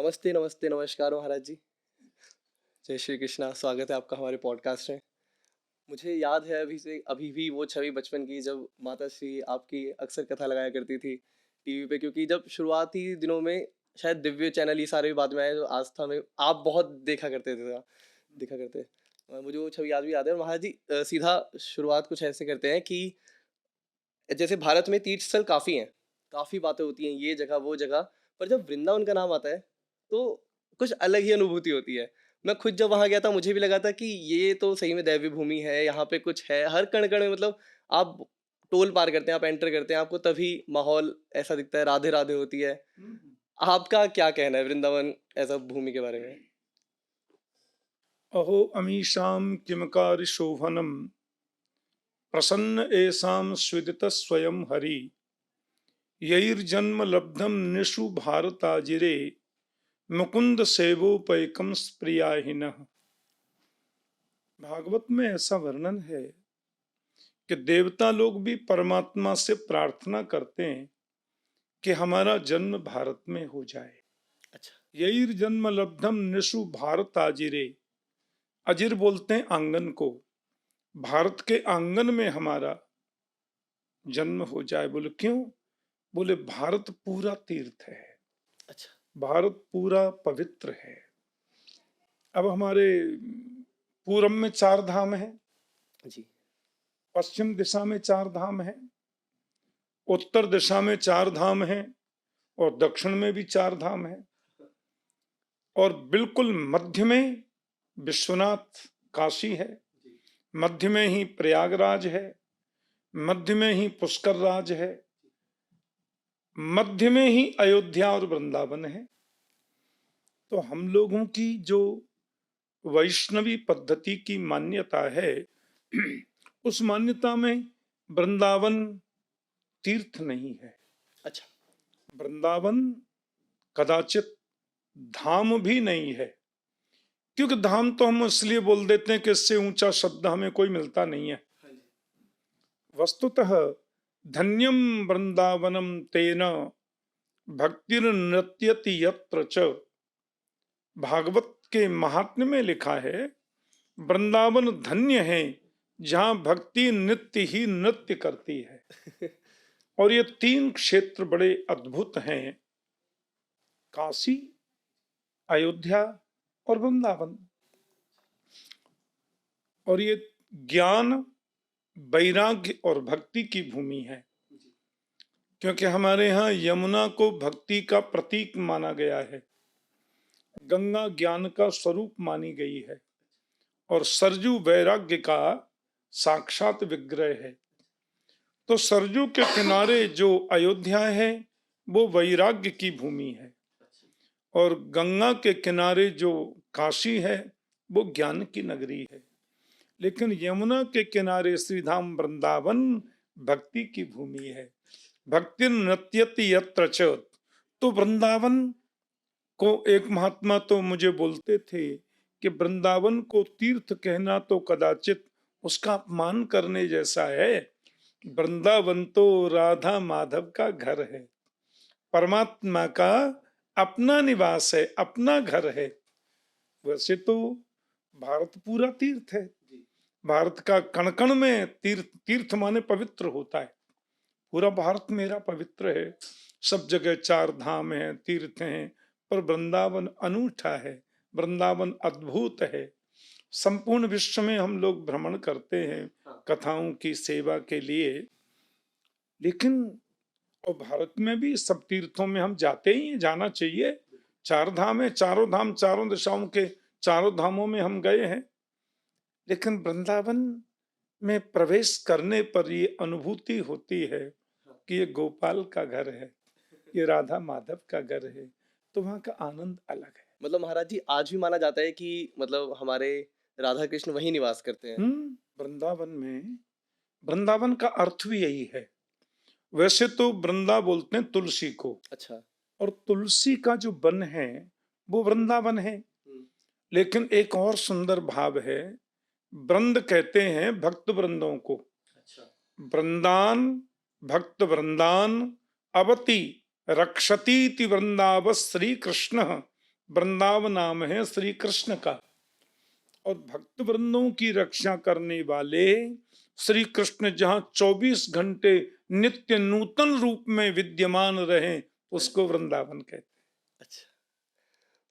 नमस्ते, नमस्ते, नमस्कार महाराज जी। जय श्री कृष्णा, स्वागत है आपका हमारे पॉडकास्ट में। मुझे याद है अभी भी वो छवि बचपन की जब माता श्री आपकी अक्सर कथा लगाया करती थी टीवी पे, क्योंकि जब शुरुआती दिनों में शायद दिव्य चैनल ये सारे भी बाद में आए, तो आस्था में आप बहुत देखा करते। मुझे वो छवि आज भी याद है। और महाराज जी सीधा शुरुआत कुछ ऐसे करते हैं कि जैसे भारत में तीर्थ स्थल काफ़ी हैं, काफ़ी बातें होती हैं, ये जगह, वो जगह, पर जब वृंदावन का नाम आता है, तो कुछ अलग ही अनुभूति होती है। मैं खुद जब वहाँ गया था, मुझे भी लगा था कि ये तो सही में दैवीय भूमि है, यहाँ पे कुछ है, हर कण-कण में मतलब आप टोल पार करते हैं, आप एंटर करते हैं, आपको तभी माहौल ऐसा दिखता है, राधे-राधे होती है। आपका क्या कहना है वृंदावन ऐसा भूमि के बारे में? अहो अमीषां किमकार शोभनम प्रसन्न एषां स्विदित स्वयं हरि यैर्जन्म लब्धम निषु भारताजिरे मुकुंद सेवोपैकम प्रियाहिनः। भागवत में ऐसा वर्णन है कि देवता लोग भी परमात्मा से प्रार्थना करते हैं कि हमारा जन्म भारत में हो जाए। अच्छा। यैर्जन्म लब्धम निषु भारताजिरे, अजिर बोलते हैं आंगन को, भारत के आंगन में हमारा जन्म हो जाए। बोले क्यों? बोले भारत पूरा तीर्थ है, अच्छा। भारत पूरा पवित्र है। अब हमारे पूरब में चार धाम है, जी। पश्चिम दिशा में चार धाम है, उत्तर दिशा में चार धाम है, और दक्षिण में भी चार धाम है, और बिल्कुल मध्य में विश्वनाथ काशी है, मध्य में ही प्रयागराज है, मध्य में ही पुष्कर राज है, मध्य में ही अयोध्या और वृंदावन है। तो हम लोगों की जो वैष्णवी पद्धति की मान्यता है, उस मान्यता में वृंदावन तीर्थ नहीं है। अच्छा। वृंदावन कदाचित धाम भी नहीं है, क्योंकि धाम तो हम इसलिए बोल देते हैं कि इससे ऊंचा शब्द हमें कोई मिलता नहीं है। वस्तुतः धन्यम वृंदावनम तेन भक्तिर्नृत्यति यत्र च। भागवत के महात्म्य में लिखा है वृंदावन धन्य है जहां भक्ति नित्य ही नृत्य करती है। और ये तीन क्षेत्र बड़े अद्भुत हैं, काशी, अयोध्या और वृंदावन। और ये ज्ञान, वैराग्य और भक्ति की भूमि है, क्योंकि हमारे यहाँ यमुना को भक्ति का प्रतीक माना गया है, गंगा ज्ञान का स्वरूप मानी गई है, और सरजू वैराग्य का साक्षात विग्रह है। तो सरजू के किनारे जो अयोध्या है वो वैराग्य की भूमि है, और गंगा के किनारे जो काशी है वो ज्ञान की नगरी है। लेकिन यमुना के किनारे श्रीधाम वृंदावन भक्ति की भूमि है। भक्ति नृत्यति यत्र च। तो वृंदावन को एक महात्मा तो मुझे बोलते थे कि वृंदावन को तीर्थ कहना तो कदाचित उसका अपमान करने जैसा है। वृंदावन तो राधा माधव का घर है, परमात्मा का अपना निवास है, अपना घर है। वैसे तो भारत पूरा तीर्थ है, भारत का कण कण में तीर्थ, तीर्थ माने पवित्र होता है। पूरा भारत मेरा पवित्र है, सब जगह चार धाम है, तीर्थ हैं, पर वृंदावन अनूठा है, वृंदावन अद्भुत है। संपूर्ण विश्व में हम लोग भ्रमण करते हैं कथाओं की सेवा के लिए, लेकिन और भारत में भी सब तीर्थों में हम जाते ही हैं, जाना चाहिए। चार धाम है, चारों धाम, चारों दिशाओं के चारों धामों में हम गए हैं। लेकिन वृंदावन में प्रवेश करने पर ये अनुभूति होती है कि ये गोपाल का घर है, ये राधा माधव का घर है। तो वहाँ का आनंद अलग है। मतलब महाराज जी आज भी माना जाता है कि मतलब हमारे राधा कृष्ण वहीं निवास करते हैं। वृंदावन में, वृंदावन का अर्थ भी यही है। वैसे तो वृंदा बोलते हैं तुलसी को, अच्छा। और तुलसी का जो वन है वो वृंदावन है। लेकिन एक और सुंदर भाव है, वृंद कहते हैं भक्त वृंदों को। अच्छा। वृंदान, भक्त वृंदान, अवति रक्षतीति वृंदाव श्री कृष्ण वृंदावन नाम है श्री कृष्ण का। और भक्त वृंदों की रक्षा करने वाले श्री कृष्ण जहां 24 घंटे नित्य नूतन रूप में विद्यमान रहे, उसको वृंदावन कहते हैं। अच्छा,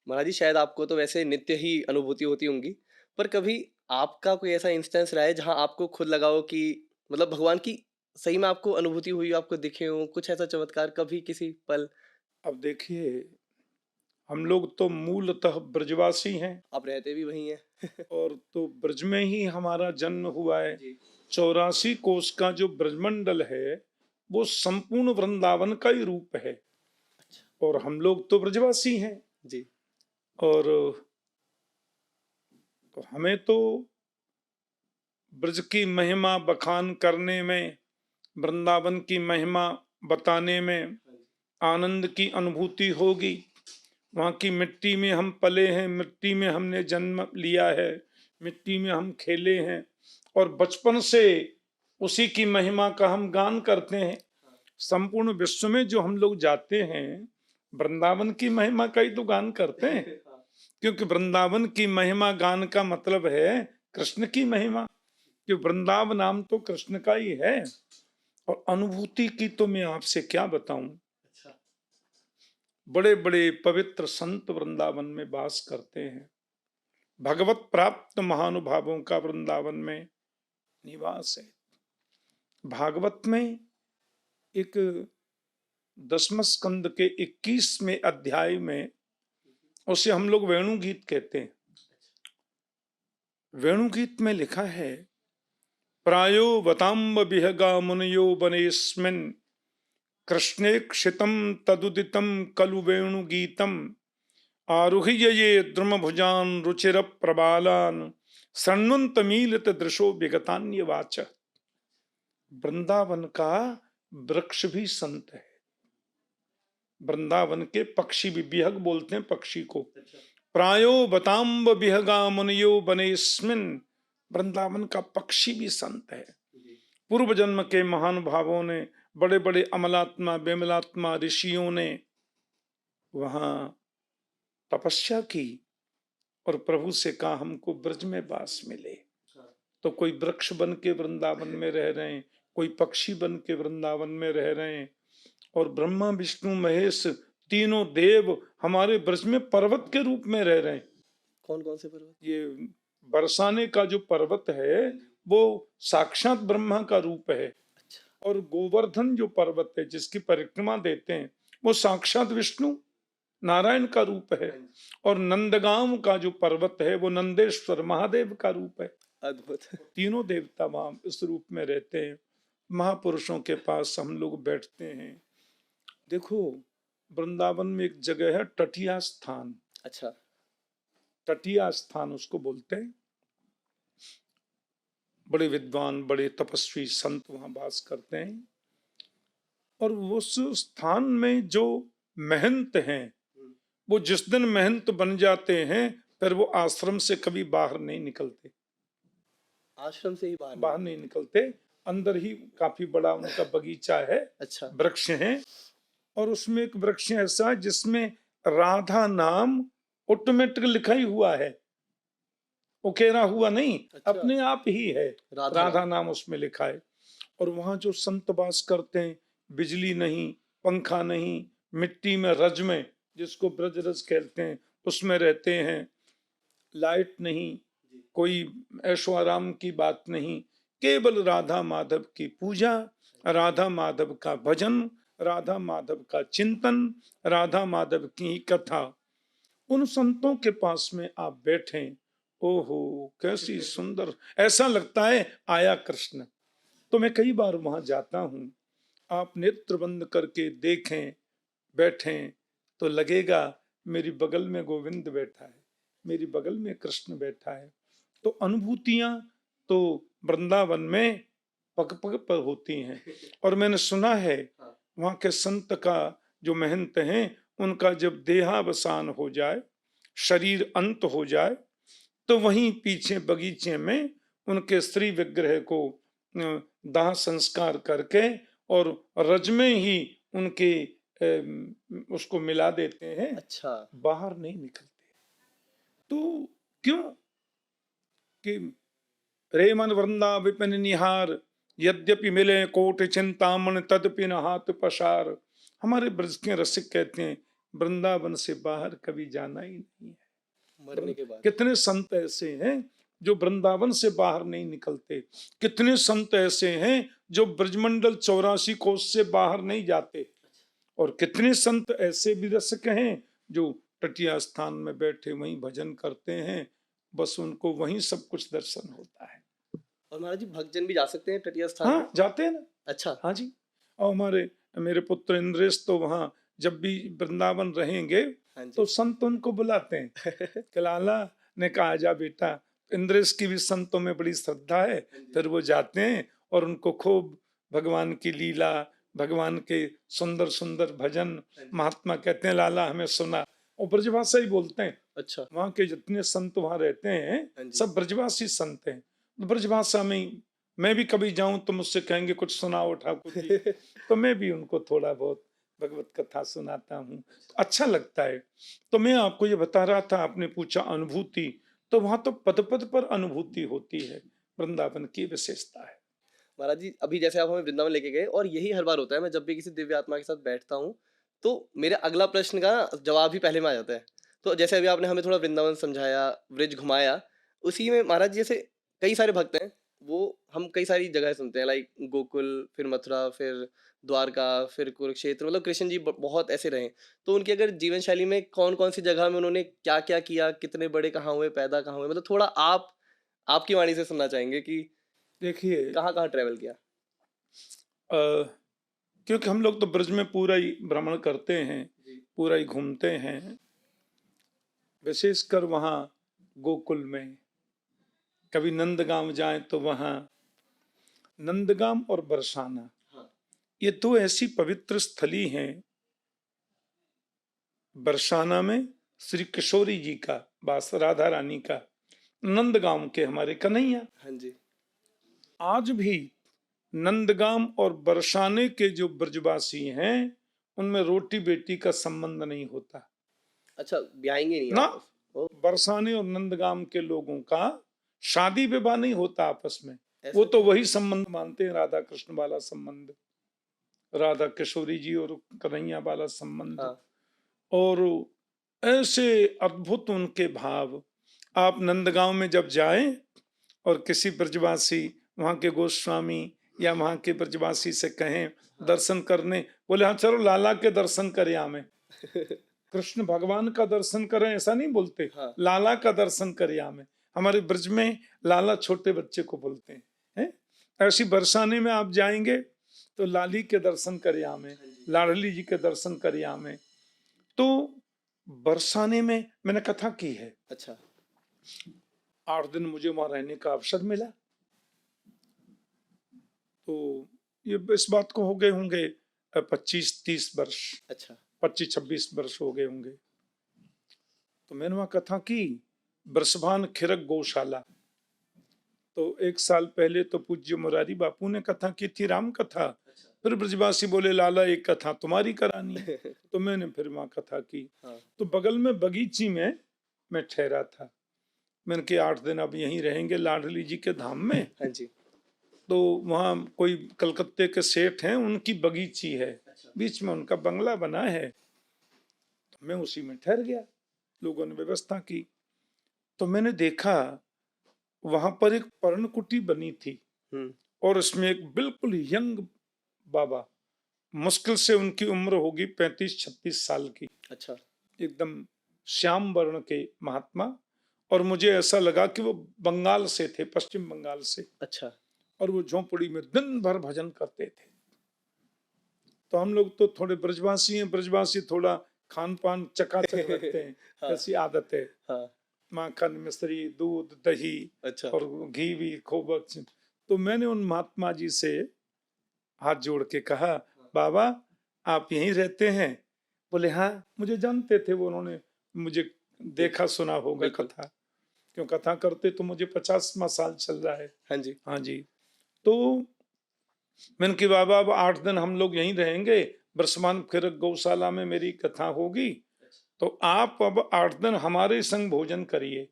महाराज जी शायद आपको तो वैसे नित्य ही अनुभूति होती होंगी, पर कभी आपका कोई ऐसा इंस्टेंस रहा है जहाँ आपको खुद लगा हो कि मतलब भगवान की सही में आपको अनुभूति हुई हो, आपको दिखे हो कुछ ऐसा चमत्कार कभी किसी पल? अब देखिए, हम लोग तो मूलतः ब्रजवासी हैं, आप रहते भी वही हैं। और तो ब्रज में ही हमारा जन्म हुआ है। जी। 84 कोष का जो ब्रजमंडल है वो संपूर्ण वृंदावन का ही रूप है, अच्छा। और हम लोग तो ब्रजवासी हैं। जी। और तो हमें तो ब्रज की महिमा बखान करने में, वृंदावन की महिमा बताने में आनंद की अनुभूति होगी। वहाँ की मिट्टी में हम पले हैं, मिट्टी में हमने जन्म लिया है, मिट्टी में हम खेले हैं, और बचपन से उसी की महिमा का हम गान करते हैं। संपूर्ण विश्व में जो हम लोग जाते हैं, वृंदावन की महिमा का ही तो गान करते हैं, क्योंकि वृंदावन की महिमा गान का मतलब है कृष्ण की महिमा, कि वृंदावन नाम तो कृष्ण का ही है। और अनुभूति की तो मैं आपसे क्या बताऊं। अच्छा। बड़े बड़े पवित्र संत वृंदावन में वास करते हैं, भगवत प्राप्त महानुभावों का वृंदावन में निवास है। भागवत में एक 10वें स्कंद के 21वें अध्याय में, उसे हम लोग वेणु गीत कहते हैं। वेणु गीत में लिखा है, प्रायो वताम्ब विहगा मुनयो वनेस्मिन् कृष्णेक्षितं तदुदितं कलु वेणु गीतम आरुह्य ये द्रुमभुजान रुचिर प्रबालान शृण्वन्त मीलित दृशो विगतान्य वाच। वृंदावन का वृक्ष भी संत है, वृंदावन के पक्षी भी, विहग बोलते हैं पक्षी को। प्रायो बताम्ब विहगा मुनियो बनेस्मिन, वृंदावन का पक्षी भी संत है। पूर्व जन्म के महान भावों ने, बड़े बड़े अमलात्मा बेमलात्मा ऋषियों ने वहां तपस्या की और प्रभु से कहा हमको ब्रज में वास मिले। तो कोई वृक्ष बन के वृंदावन में रह रहे हैं, कोई पक्षी बन के वृंदावन में रह रहे हैं, और ब्रह्मा विष्णु महेश तीनों देव हमारे ब्रज में पर्वत के रूप में रह रहे हैं। कौन कौन से पर्वत? ये बरसाने का जो पर्वत है वो साक्षात ब्रह्मा का रूप है। अच्छा। और गोवर्धन जो पर्वत है जिसकी परिक्रमा देते हैं, वो साक्षात विष्णु नारायण का रूप है। और नंदगांव का जो पर्वत है वो नंदेश्वर महादेव का रूप है। अद्भुत। तीनों देवता वहां इस रूप में रहते हैं। महापुरुषों के पास हम लोग बैठते हैं। देखो, वृंदावन में एक जगह है टटिया स्थान। अच्छा। टटिया स्थान उसको बोलते हैं। बड़े विद्वान, बड़े तपस्वी संत वहां वास करते हैं। और उस स्थान में जो महंत हैं, वो जिस दिन महंत बन जाते हैं फिर वो आश्रम से कभी बाहर नहीं निकलते। आश्रम से ही बाहर नहीं निकलते, अंदर ही काफी बड़ा उनका बगीचा है। अच्छा। वृक्ष हैं, और उसमें एक वृक्ष ऐसा है जिसमें राधा नाम ऑटोमेटिक लिखा ही हुआ है, उकेरा हुआ नहीं। अच्छा। अपने आप ही है, राधा नाम उसमें लिखा है। और वहां जो संत वास करते हैं, बिजली नहीं, पंखा नहीं, मिट्टी में रज में, जिसको ब्रज रज कहते हैं, उसमें रहते हैं। लाइट नहीं, कोई ऐशो आराम की बात नहीं, केवल राधा माधव की पूजा, राधा माधव का भजन, राधा माधव का चिंतन, राधा माधव की ही कथा। उन संतों के पास में आप बैठे, ओहो कैसी सुंदर, ऐसा लगता है आया कृष्ण। तो मैं कई बार वहां जाता हूं। आप नेत्र बंद करके देखें, बैठें, तो लगेगा मेरी बगल में गोविंद बैठा है, मेरी बगल में कृष्ण बैठा है। तो अनुभूतियां तो वृंदावन में पग पग पर होती हैं। और मैंने सुना है वहां के संत का जो महंत हैं, उनका जब देहावसान हो जाए, शरीर अंत हो जाए, तो वहीं पीछे बगीचे में उनके श्री विग्रह को दाह संस्कार करके और रज में ही उनके उसको मिला देते हैं। अच्छा। बाहर नहीं निकलते। तो क्यों कि रे मन वृंदा विपिन निहार, यद्यपि मिले कोट चिंतामण तदपि न हाथ पसार। हमारे ब्रज के रसिक कहते हैं वृंदावन से बाहर कभी जाना ही नहीं है। मरने के बाद। कितने संत ऐसे हैं जो वृंदावन से बाहर नहीं निकलते, कितने संत ऐसे हैं जो ब्रजमंडल 84 कोस से बाहर नहीं जाते, और कितने संत ऐसे भी रसिक हैं जो तटिया स्थान में बैठे वहीं भजन करते हैं, बस उनको वहीं सब कुछ दर्शन होता है। और महाराज जी भक्तजन भी जा सकते हैं तटीय स्थान में? हाँ जाते हैं ना। अच्छा। हाँ जी। और मेरे पुत्र इंद्रेश तो वहाँ जब भी वृंदावन रहेंगे हाँ जी। तो संत उनको बुलाते हैं कि लाला ने कहा आजा बेटा। इंद्रेश की भी संतों में बड़ी श्रद्धा है, फिर वो जाते हैं और उनको खूब भगवान की लीला, भगवान के सुंदर सुंदर भजन, महात्मा कहते हैं लाला हमें सुना, और ब्रजभाषा ही बोलते हैं। अच्छा। वहाँ के जितने संत वहाँ रहते हाँ हैं जी। सब ब्रजभाषी संत हैं। ब्रजभाषा में ही मैं भी कभी जाऊं तो मुझसे कहेंगे कुछ सुनाओ ठाकुर जी, तो मैं भी उनको थोड़ा बहुत भगवत कथा सुनाता हूँ, अच्छा लगता है। तो मैं आपको ये बता रहा था, आपने पूछा अनुभूति, तो वहां तो पद पद पर अनुभूति होती है, वृंदावन की विशेषता है। महाराज जी अभी जैसे आप हमें वृंदावन लेके गए, और यही हर बार होता है, मैं जब भी किसी दिव्य आत्मा के साथ बैठता हूँ तो मेरे अगला प्रश्न का जवाब ही पहले में आ जाता है। तो जैसे अभी आपने हमें थोड़ा वृंदावन समझाया, ब्रिज घुमाया, उसी में महाराज जी जैसे कई सारे भक्त हैं, वो हम कई सारी जगह सुनते हैं, लाइक गोकुल, फिर मथुरा, फिर द्वारका, फिर कुरुक्षेत्र, मतलब कृष्ण जी बहुत ऐसे रहे। तो उनकी अगर जीवन शैली में कौन कौन सी जगह में उन्होंने क्या क्या किया, कितने बड़े कहाँ हुए, पैदा कहाँ हुए, मतलब थोड़ा आप आपकी वाणी से सुनना चाहेंगे कि देखिए कहाँ कहाँ ट्रेवल किया। क्योंकि हम लोग तो ब्रज में पूरा ही भ्रमण करते हैं, जी। पूरा ही घूमते हैं, विशेषकर वहाँ गोकुल में कभी नंदगांव जाए तो वहाँ नंदगांव और बरसाना, हाँ। ये दो ऐसी पवित्र स्थली हैं। बरसाना में श्री किशोरी जी का वास, राधा रानी का, नंदगांव के हमारे कन्हैया। हाँ जी। आज भी नंदगांव और बरसाने के जो ब्रजवासी हैं उनमें रोटी बेटी का संबंध नहीं होता अच्छा, ब्याहेंगे नहीं ना। आपस? ओ, बरसाने और नंदगांव के लोगों का शादी विवाह नहीं होता आपस में, वो ऐसा तो क्यों? वही संबंध मानते हैं, राधा कृष्ण वाला संबंध, राधा किशोरी जी और कन्हैया वाला संबंध। हाँ। और ऐसे अद्भुत उनके भाव। आप नंदगांव में जब जाएं और किसी ब्रजवासी, वहां के गोस्वामी या वहां के ब्रजवासी से कहें दर्शन करने, बोले हाँ चलो लाला के दर्शन करें, हमें कृष्ण भगवान का दर्शन करें ऐसा नहीं बोलते, हाँ। लाला का दर्शन करें हमें। हमारे ब्रज में लाला छोटे बच्चे को बोलते हैं। ऐसी बरसाने में आप जाएंगे तो लाली के दर्शन करें हमें, लाडली जी के दर्शन करें हमें। तो बरसाने में मैंने कथा की है। अच्छा। 8 दिन मुझे वहां रहने का अवसर मिला। तो ये इस बात को हो गए होंगे 25-30 वर्ष, अच्छा। 25-26 वर्ष हो गए होंगे। तो मैंने वहां कथा की, बृषभान खिरक गौशाला। तो 1 साल पहले तो पूज्य मुरारी बापू ने कथा की थी, राम कथा। फिर ब्रजवासी बोले लाला एक कथा तुम्हारी करानी है, तो मैंने फिर वहां कथा की। हाँ। तो बगल में बगीची में मैं ठहरा था। मैंने कहा 8 दिन अब यहीं रहेंगे लाडली जी के धाम में। हाँ जी। तो वहाँ कोई कलकत्ते के सेठ हैं, उनकी बगीची है, बीच में उनका बंगला बना है। तो मैं उसी में ठहर गया, लोगों ने व्यवस्था की। तो मैंने देखा वहां पर एक पर्णकुटी बनी थी, और उसमें एक बिल्कुल यंग बाबा, मुश्किल से उनकी उम्र होगी 35-36 साल की, अच्छा। एकदम श्याम वर्ण के महात्मा। और मुझे ऐसा लगा कि वो बंगाल से थे, पश्चिम बंगाल से। अच्छा। और वो झोंपड़ी में दिन भर भजन करते थे। तो हम लोग तो थोड़े ब्रजवासी हैं, ब्रजवासी थोड़ा खान पान चकाचक रखते हैं, हाँ। ऐसी आदत है, हाँ। माखन मिश्री दूध दही अच्छा। और घी भी खूब। तो मैंने उन महात्मा जी से हाथ जोड़ के कहा बाबा आप यहीं रहते हैं? बोले हाँ। मुझे जानते थे वो, उन्होंने मुझे देखा सुना होगा बिल्कुल। कथा, क्यों कथा करते तो मुझे 50वां साल चल रहा है। हाँ जी। हाँ जी। तो मैंने कि बाबा अब 8 दिन हम लोग यहीं रहेंगे, बरसमान फिर गौशाला में मेरी कथा होगी। तो आप अब 8 दिन हमारे संग भोजन करिए।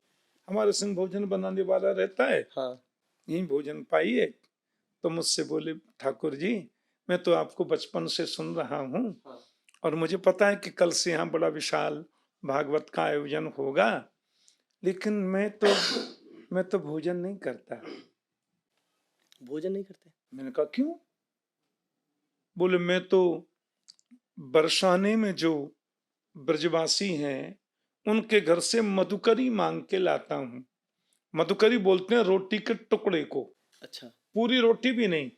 हमारे संग भोजन बनाने वाला रहता है, हाँ यही भोजन पाइए। तो मुझसे बोले, ठाकुर जी मैं तो आपको बचपन से सुन रहा हूँ हाँ और मुझे पता है कि कल से यहाँ बड़ा विशाल भागवत का आयोजन होगा, लेकिन मैं तो भोजन नहीं करता। भोजन नहीं करते? मैंने कहा क्यों? बोले मैं तो बरसाने में जो ब्रजवासी हैं उनके घर से मधुकरी मांग के लाता हूँ। मधुकरी बोलते हैं रोटी के टुकड़े को, अच्छा। पूरी रोटी भी नहीं,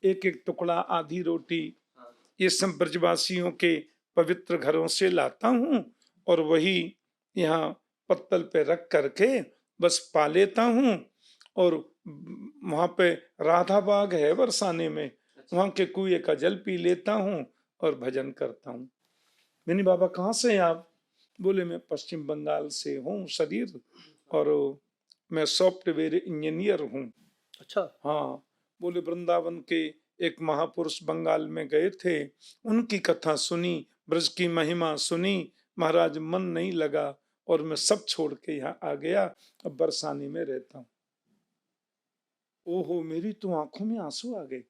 एक एक टुकड़ा, आधी रोटी। हाँ ये सब ब्रजवासियों के पवित्र घरों से लाता हूँ और वही यहाँ पत्तल पे रख करके बस पा लेता हूँ। और वहां पे राधा बाग है बरसाने में, वहां के कुएं का जल पी लेता हूँ और भजन करता हूँ। मैंने, बाबा कहाँ से हैं आप? बोले मैं पश्चिम बंगाल से हूँ शरीर, और मैं सॉफ्टवेयर इंजीनियर हूँ। अच्छा। हाँ। बोले वृंदावन के एक महापुरुष बंगाल में गए थे, उनकी कथा सुनी, ब्रज की महिमा सुनी, महाराज मन नहीं लगा और मैं सब छोड़ के यहाँ आ गया, अब बरसाने में रहता हूँ। ओहो, मेरी तो आंखों में आंसू आ गए।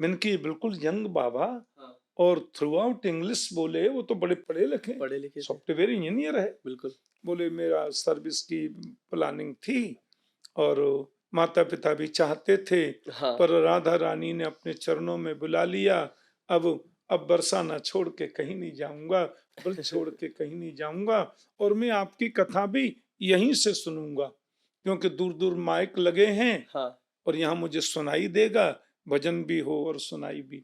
मैंने कि बिल्कुल यंग बाबा, हाँ और थ्रू आउट इंग्लिश बोले, वो तो बड़े पढ़े लिखे, पढ़े लिखे थे। सॉफ्टवेयर इंजीनियर है। बिल्कुल। बोले मेरा सर्विस की प्लानिंग थी और माता पिता भी चाहते थे, हाँ पर राधा रानी ने अपने चरणों में बुला लिया। अब बरसाना छोड़ के कहीं नहीं जाऊंगा, ब्रज छोड़ के कहीं नहीं जाऊंगा, और मैं आपकी कथा भी यहीं से सुनूंगा, क्योंकि दूर दूर माइक लगे हैं हाँ और यहाँ मुझे सुनाई देगा, भजन भी हो और सुनाई भी।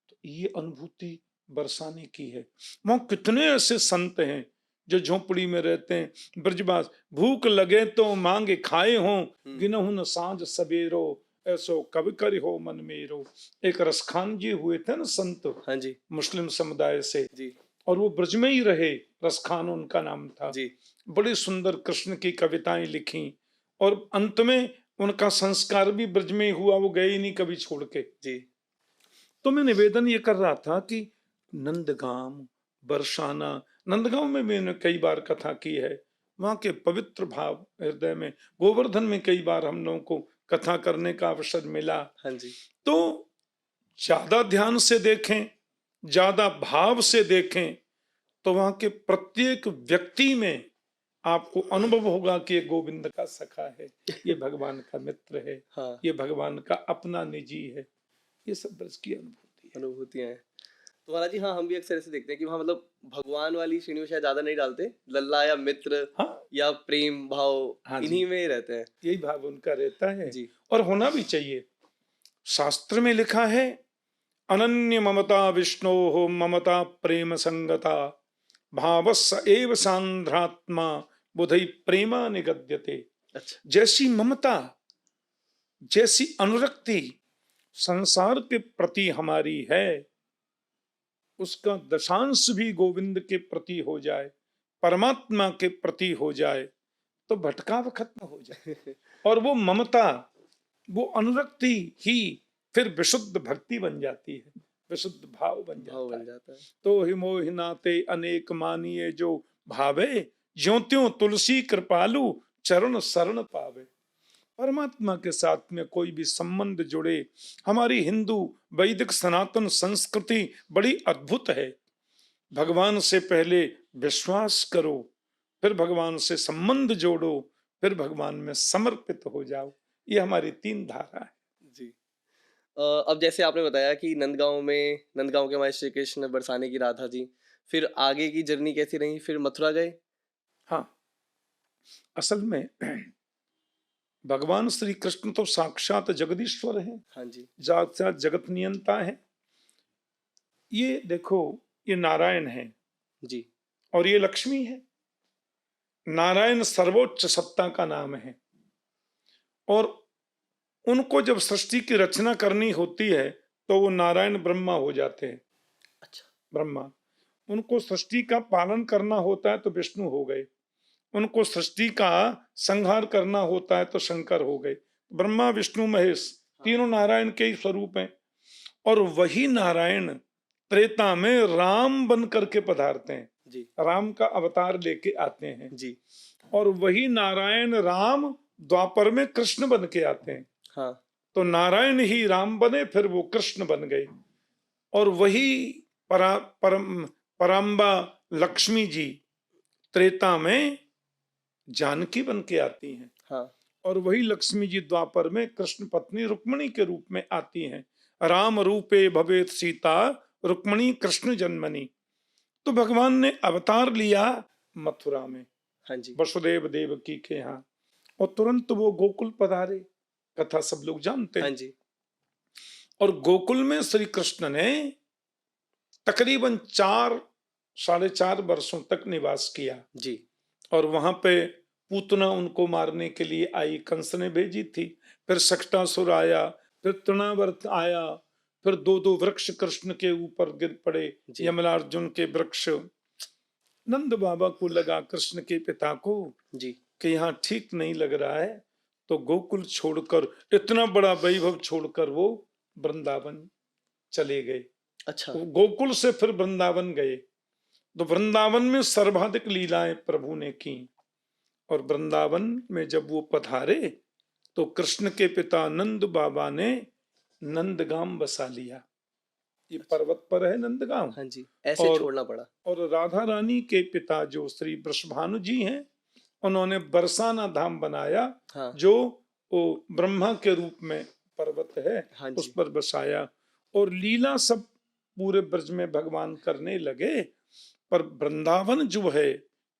तो ये अनुभूति बरसाने की है। वहां कितने ऐसे संत हैं जो झोपड़ी में रहते हैं, ब्रजवास, भूख लगे तो मांगे खाए हो, गिनहु न सांझ सवेरो, ऐसो कब कर हो मन मेरो। एक रसखान जी हुए थे ना संत, हाँ जी मुस्लिम समुदाय से, जी और वो ब्रज में ही रहे, रसखान उनका नाम था। जी। बड़ी सुंदर कृष्ण की कविताएं लिखी और अंत में उनका संस्कार भी ब्रज में ही हुआ, वो गए ही नहीं कभी छोड़ के। जी तो मैं निवेदन ये कर रहा था कि नंदगांव, बरसाना, नंदगांव में मैंने कई बार कथा की है, वहां के पवित्र भाव हृदय में, गोवर्धन में कई बार हम लोगों को कथा करने का अवसर मिला। हाँ जी तो ज्यादा ध्यान से देखें, ज्यादा भाव से देखें, तो वहां के प्रत्येक व्यक्ति में आपको अनुभव होगा कि ये गोविंद का सखा है, ये भगवान का मित्र है, हाँ ये भगवान का अपना निजी है। ये सब ब्रज की अनुभूति है। अनुभूतियां हैं। तो महाराज जी, हाँ हम भी अक्सर ऐसे देखते हैं कि वहाँ मतलब भगवान वाली श्रेणी में शायद ज्यादा नहीं डालते, लल्ला या मित्र हाँ या प्रेम भाव हाँ जी, इन्हीं में ही रहते हैं। यही भाव उनका रहता है जी और होना भी चाहिए। शास्त्र में लिखा है, अनन्य ममता विष्णो हो ममता प्रेम संगता, भावस्स एव सांध्रात्मा बुधई प्रेमा निगद्यते। अच्छा। जैसी ममता, जैसी अनुरक्ति संसार के प्रति हमारी है, उसका दशांश भी गोविंद के प्रति हो जाए, परमात्मा के प्रति हो जाए, तो भटकाव खत्म हो जाए। और वो ममता, वो अनुरक्ति ही फिर विशुद्ध भक्ति बन जाती है, विशुद्ध भाव बन भाव जाता बन है। जाता है। तो हिमोहि नाते अनेक मानिए जो भावे, ज्यों त्यों तुलसी कृपालु चरण शरण पावे। परमात्मा के साथ में कोई भी संबंध जुड़े, हमारी हिंदू वैदिक सनातन संस्कृति बड़ी अद्भुत है। भगवान से पहले विश्वास करो, फिर भगवान से संबंध जोड़ो, फिर भगवान में समर्पित हो जाओ। ये हमारी 3 धारा है। जी। अब जैसे आपने बताया कि नंदगांव के हमारे श्री कृष्ण, बरसाने की राधा जी, फिर आगे की जर्नी कैसी रही? फिर मथुरा गए? हाँ, असल में भगवान श्री कृष्ण तो साक्षात जगदीश्वर है, हाँ जी साक्षात जगत नियंता है। ये देखो, ये नारायण है जी और ये लक्ष्मी है। नारायण सर्वोच्च सत्ता का नाम है, और उनको जब सृष्टि की रचना करनी होती है तो वो नारायण ब्रह्मा हो जाते हैं। अच्छा। ब्रह्मा, उनको सृष्टि का पालन करना होता है तो विष्णु हो गए, उनको सृष्टि का संहार करना होता है तो शंकर हो गए। ब्रह्मा विष्णु महेश तीनों नारायण के ही स्वरूप हैं। और वही नारायण त्रेता में राम बन करके पधारते हैं। जी राम का अवतार लेके आते हैं, जी और वही नारायण राम द्वापर में कृष्ण बन के आते हैं। हाँ तो नारायण ही राम बने, फिर वो कृष्ण बन गए। और वही पराम्बा लक्ष्मी जी त्रेता में जानकी बन के आती हैं, हाँ और वही लक्ष्मी जी द्वापर में कृष्ण पत्नी रुक्मणी के रूप में आती हैं। राम रूपे भवेत सीता रुक्मणी कृष्ण जन्मनी। तो भगवान ने अवतार लिया मथुरा में, हाँ जी वसुदेव देवकी के यहाँ, और तुरंत वो गोकुल पधारे। कथा सब लोग जानते हाँ हैं। जी और गोकुल में श्री कृष्ण ने तकरीबन 4 साढ़े 4 वर्षों तक निवास किया। जी और वहां पे पूतना उनको मारने के लिए आई, कंस ने भेजी थी। फिर सक्टासुर आया, फिर तृणावर्त आया, फिर 2 वृक्ष कृष्ण के ऊपर गिर पड़े, जी यमलार्जुन के वृक्ष। नंद बाबा को लगा, कृष्ण के पिता को, जी कि यहाँ ठीक नहीं लग रहा है। तो गोकुल छोड़कर, इतना बड़ा वैभव छोड़कर वो वृंदावन चले गए। अच्छा वो गोकुल से फिर वृंदावन गए। तो वृंदावन में सर्वाधिक लीलाएं प्रभु ने की। और वृंदावन में जब वो पधारे, तो कृष्ण के पिता नंद बाबा ने नंदगाम बसा लिया। ये अच्छा पर्वत पर है नंदगाम। हाँ जी ऐसे और छोड़ना पड़ा और राधा रानी के पिता जो श्री वृषभानु जी हैं, उन्होंने बरसाना धाम बनाया, हाँ जो वो ब्रह्मा के रूप में पर्वत है, हाँ उस जी पर बसाया। और लीला सब पूरे ब्रज में भगवान करने लगे। पर वृंदावन जो है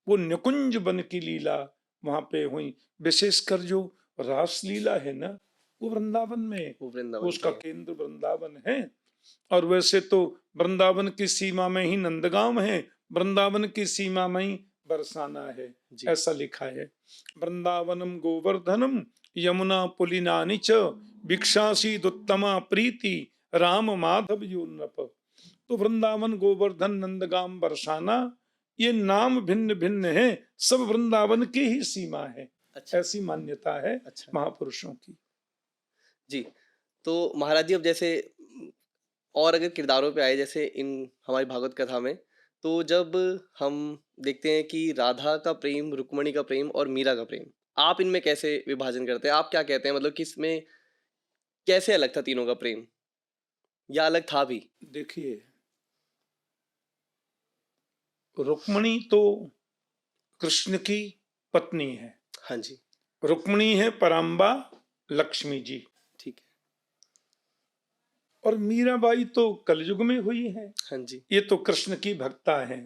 वो निकुंज बन की लीला वहां पे हुई। विशेषकर जो रास लीला है ना, वो वृंदावन में, वो वो वृंदावन उसका की है केंद्र वृंदावन है। और वैसे तो वृंदावन की सीमा में ही नंदगांव है, वृंदावन की सीमा में ही बरसाना है। जी ऐसा लिखा है, वृंदावनम गोवर्धनम यमुना पुलिनानि च भिक्षासीदुत्तमा प्रीति राम माधव यो नृप। तो वृंदावन, गोवर्धन, नंदगाम, बरसाना, ये नाम भिन्न भिन्न है, सब वृंदावन की ही सीमा है। अच्छा ऐसी मान्यता है अच्छा महापुरुषों की। जी तो महाराज जी अब जैसे और अगर किरदारों पे आए जैसे इन हमारी भागवत कथा में तो जब हम देखते हैं कि राधा का प्रेम रुक्मणी का प्रेम और मीरा का प्रेम आप इनमें कैसे विभाजन करते हैं आप क्या कहते हैं मतलब कि इसमें कैसे अलग था तीनों का प्रेम या अलग था भी देखिए, रुक्मणी तो कृष्ण की पत्नी है। हाँ जी रुक्मणी है पराम्बा लक्ष्मी जी। ठीक है और मीराबाई तो कलयुग में हुई है, हाँ जी ये तो कृष्ण की भक्ता है।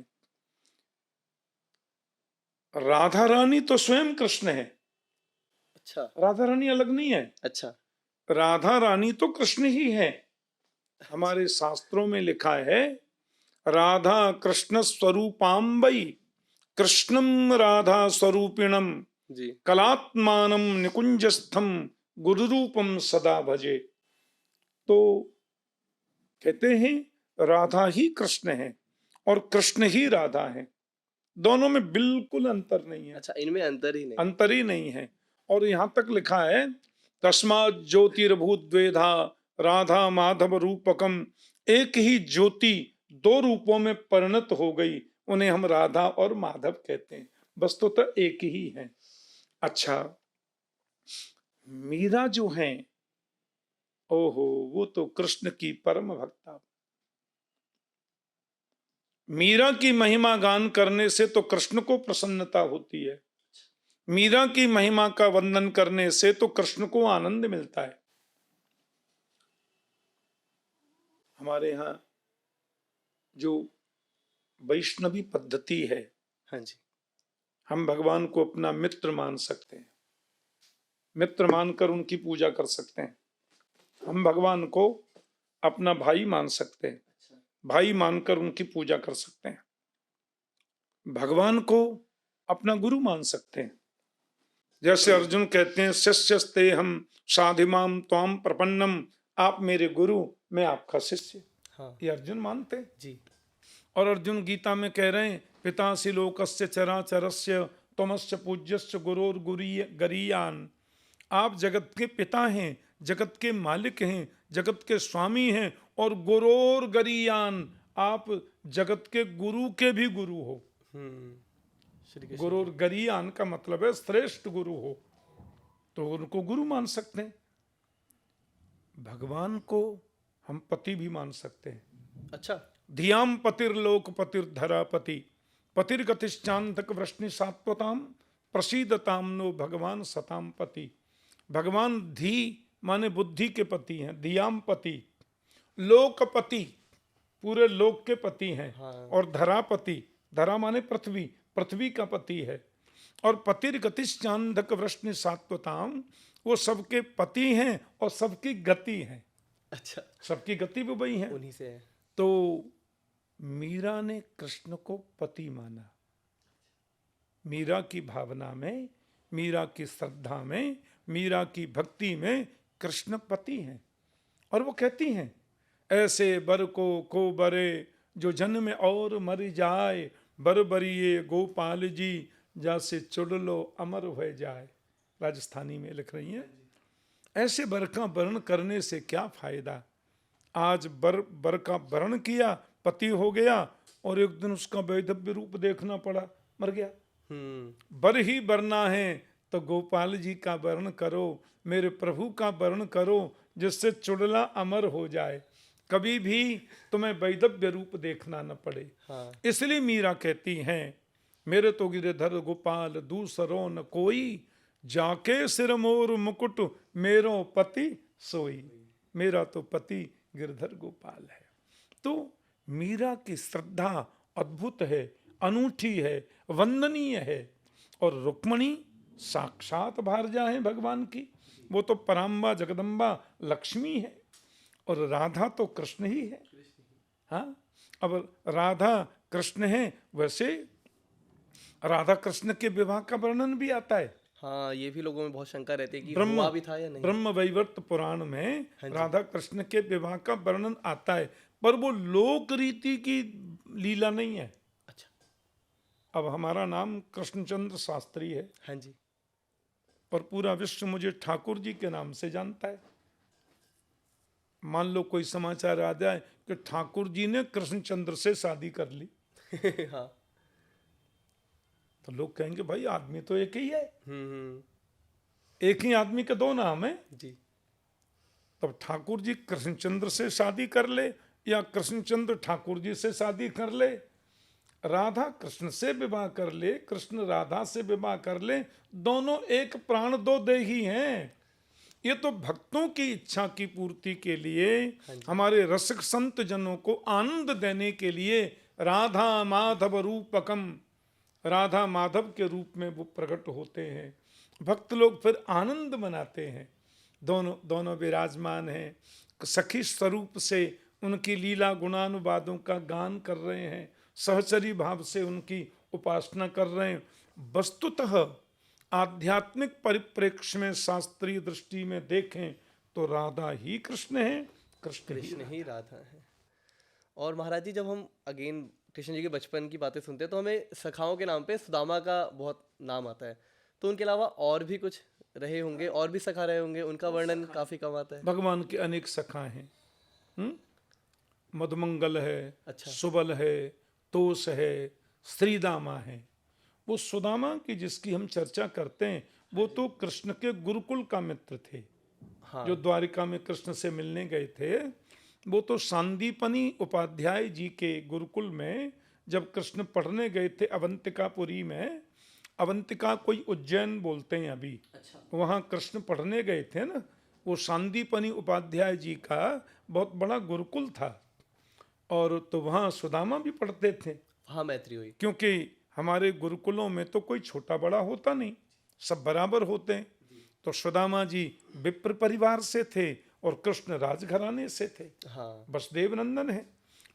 राधा रानी तो स्वयं कृष्ण है, अच्छा राधा रानी अलग नहीं है। अच्छा राधा रानी तो कृष्ण ही है। अच्छा हमारे शास्त्रों में लिखा है, राधा कृष्ण स्वरूपाम्बई कृष्णम राधा स्वरूपिणम जी कलात्मानम निकुंजस्थम गुरुरूपम सदा भजे। तो कहते हैं राधा ही कृष्ण है और कृष्ण ही राधा है, दोनों में बिल्कुल अंतर नहीं है, अच्छा इनमें अंतर ही नहीं अंतर ही नहीं है। और यहां तक लिखा है, तस्मात् ज्योतिर्भूत द्वेधा राधा माधव रूपकम। एक ही ज्योति 2 रूपों में परिणत हो गई, उन्हें हम राधा और माधव कहते हैं, वस्तुतः एक ही है। अच्छा, मीरा जो है, ओहो, वो तो कृष्ण की परम भक्ता। मीरा की महिमा गान करने से तो कृष्ण को प्रसन्नता होती है, मीरा की महिमा का वंदन करने से तो कृष्ण को आनंद मिलता है। हमारे यहाँ जो वैष्णवी पद्धति है, हाँ जी हम भगवान को अपना मित्र मान सकते हैं, मित्र मानकर उनकी पूजा कर सकते हैं। हम भगवान को अपना भाई मान सकते हैं, भाई मानकर उनकी पूजा कर सकते हैं। भगवान को अपना गुरु मान सकते हैं। जैसे अर्जुन कहते हैं, शिष्यस्ते हम साधिमाम त्वाम प्रपन्नम, आप मेरे गुरु, मैं आपका शिष्य। हाँ ये अर्जुन मानते हैं। जी और अर्जुन गीता में कह रहे हैं, पितासि लोकस्य चराचरस्य त्वमस्य पूज्यस्य गुरोर गरीयान। आप जगत के पिता हैं, जगत के मालिक हैं, जगत के स्वामी हैं, और गुरोर गरीयान, आप जगत के गुरु के भी गुरु हो। श्री कृष्ण गुरु गरीयान का मतलब है श्रेष्ठ गुरु हो, तो उनको गुरु मान सकते हैं। भगवान को हम पति भी मान सकते हैं। अच्छा, धियाम पतिर्लोक पतिर्धरापति पतिर्गतिश्चांतक वृष्णि सात्वताम प्रसीदताम नो भगवान सताम पति। भगवान धी माने बुद्धि के पति हैं, धियाम पति, लोकपति पूरे लोक के पति हैं, हाँ। और धरापति, धरा माने पृथ्वी, पृथ्वी का पति है, और पतिर्गतिश्चांतक वृष्णि सात्वताम, वो सबके पति हैं और सबकी गति हैं। अच्छा, सबकी गति भी वही है। उन्हीं से है। तो मीरा ने कृष्ण को पति माना। मीरा की भावना में, मीरा की श्रद्धा में, मीरा की भक्ति में कृष्ण पति हैं। और वो कहती हैं, ऐसे बर को बरे जो जन्म और मर जाए, बर बरिए गोपाल जी जैसे चुड़ लो अमर हो जाए। राजस्थानी में लिख रही हैं। ऐसे बर का वर्ण करने से क्या फायदा। आज बर का वर्ण किया, पति हो गया, और एक दिन उसका वैधव्य रूप देखना पड़ा, मर गया। बर ही बरना है तो गोपाल जी का वर्ण करो, मेरे प्रभु का वर्ण करो, जिससे चुड़ला अमर हो जाए, कभी भी तुम्हें वैधव्य रूप देखना न पड़े। हाँ। इसलिए मीरा कहती हैं, मेरे तो गिरधर गोपाल दूसरो न कोई, जाके सिर मोर मुकुट मेरो पति सोई। मेरा तो पति गिरधर गोपाल है। तो मीरा की श्रद्धा अद्भुत है, अनूठी है, वंदनीय है। और रुक्मणी साक्षात भारजा है भगवान की, वो तो पराम्बा जगदम्बा लक्ष्मी है, और राधा तो कृष्ण ही है। हाँ, अब राधा कृष्ण है, वैसे राधा कृष्ण के विवाह का वर्णन भी आता है। हाँ, ये भी लोगों में बहुत शंका रहती है कि हुआ भी था या नहीं। ब्रह्म वैवर्त पुराण में हाँ जी। राधा कृष्ण के विवाह का वर्णन आता है, पर वो लोक रीति की लीला नहीं है। अच्छा, अब हमारा नाम कृष्णचंद्र शास्त्री है, हाँ जी। पर पूरा विश्व मुझे ठाकुर जी के नाम से जानता है। मान लो कोई समाचार आ जाए कि ठाकुर जी ने कृष्णचंद्र से शादी कर ली, हाँ। तो लोग कहेंगे भाई आदमी तो एक ही है, हम्म, एक ही आदमी के दो नाम है। जी। तब ठाकुर जी कृष्णचंद्र से शादी कर ले, या कृष्णचंद्र ठाकुर जी से शादी कर ले, राधा कृष्ण से विवाह कर ले, कृष्ण राधा से विवाह कर ले, दोनों एक प्राण दो देही हैं। ये तो भक्तों की इच्छा की पूर्ति के लिए, हमारे रसिक संत जनों को आनंद देने के लिए राधा माधव रूपकम, राधा माधव के रूप में वो प्रकट होते हैं। भक्त लोग फिर आनंद मनाते हैं। दोनों विराजमान हैं, सखी स्वरूप से उनकी लीला गुणानुवादों का गान कर रहे हैं, सहचरी भाव से उनकी उपासना कर रहे हैं। वस्तुतः आध्यात्मिक परिप्रेक्ष्य में, शास्त्रीय दृष्टि में देखें तो राधा ही कृष्ण है, कृष्ण ही राधा है। और महाराज जी, जब हम अगेन कृष्ण जी के बचपन की बातें सुनते हैं तो हमें सखाओं के नाम पे सुदामा का बहुत नाम आता है। तो उनके अलावा और भी कुछ रहे होंगे, और भी सखा रहे होंगे, उनका वर्णन काफी कम आता है। भगवान के अनेक सखा हैं। मधुमंगल है, अच्छा। सुबल है, तोष है, श्रीदामा है। वो सुदामा की जिसकी हम चर्चा करते हैं, वो तो कृष्ण के गुरुकुल का मित्र थे। हाँ। जो द्वारिका में कृष्ण से मिलने गए थे, वो तो सांदीपनी उपाध्याय जी के गुरुकुल में जब कृष्ण पढ़ने गए थे अवंतिकापुरी में, अवंतिका कोई उज्जैन बोलते हैं अभी। अच्छा। वहाँ कृष्ण पढ़ने गए थे ना, वो सांदीपनी उपाध्याय जी का बहुत बड़ा गुरुकुल था, और तो वहाँ सुदामा भी पढ़ते थे। हाँ, मैत्री हुई। क्योंकि हमारे गुरुकुलों में तो कोई छोटा बड़ा होता नहीं, सब बराबर होते हैं। तो सुदामा जी विप्र परिवार से थे और कृष्ण राजघराने से थे। हाँ। वसुदेव नंदन है,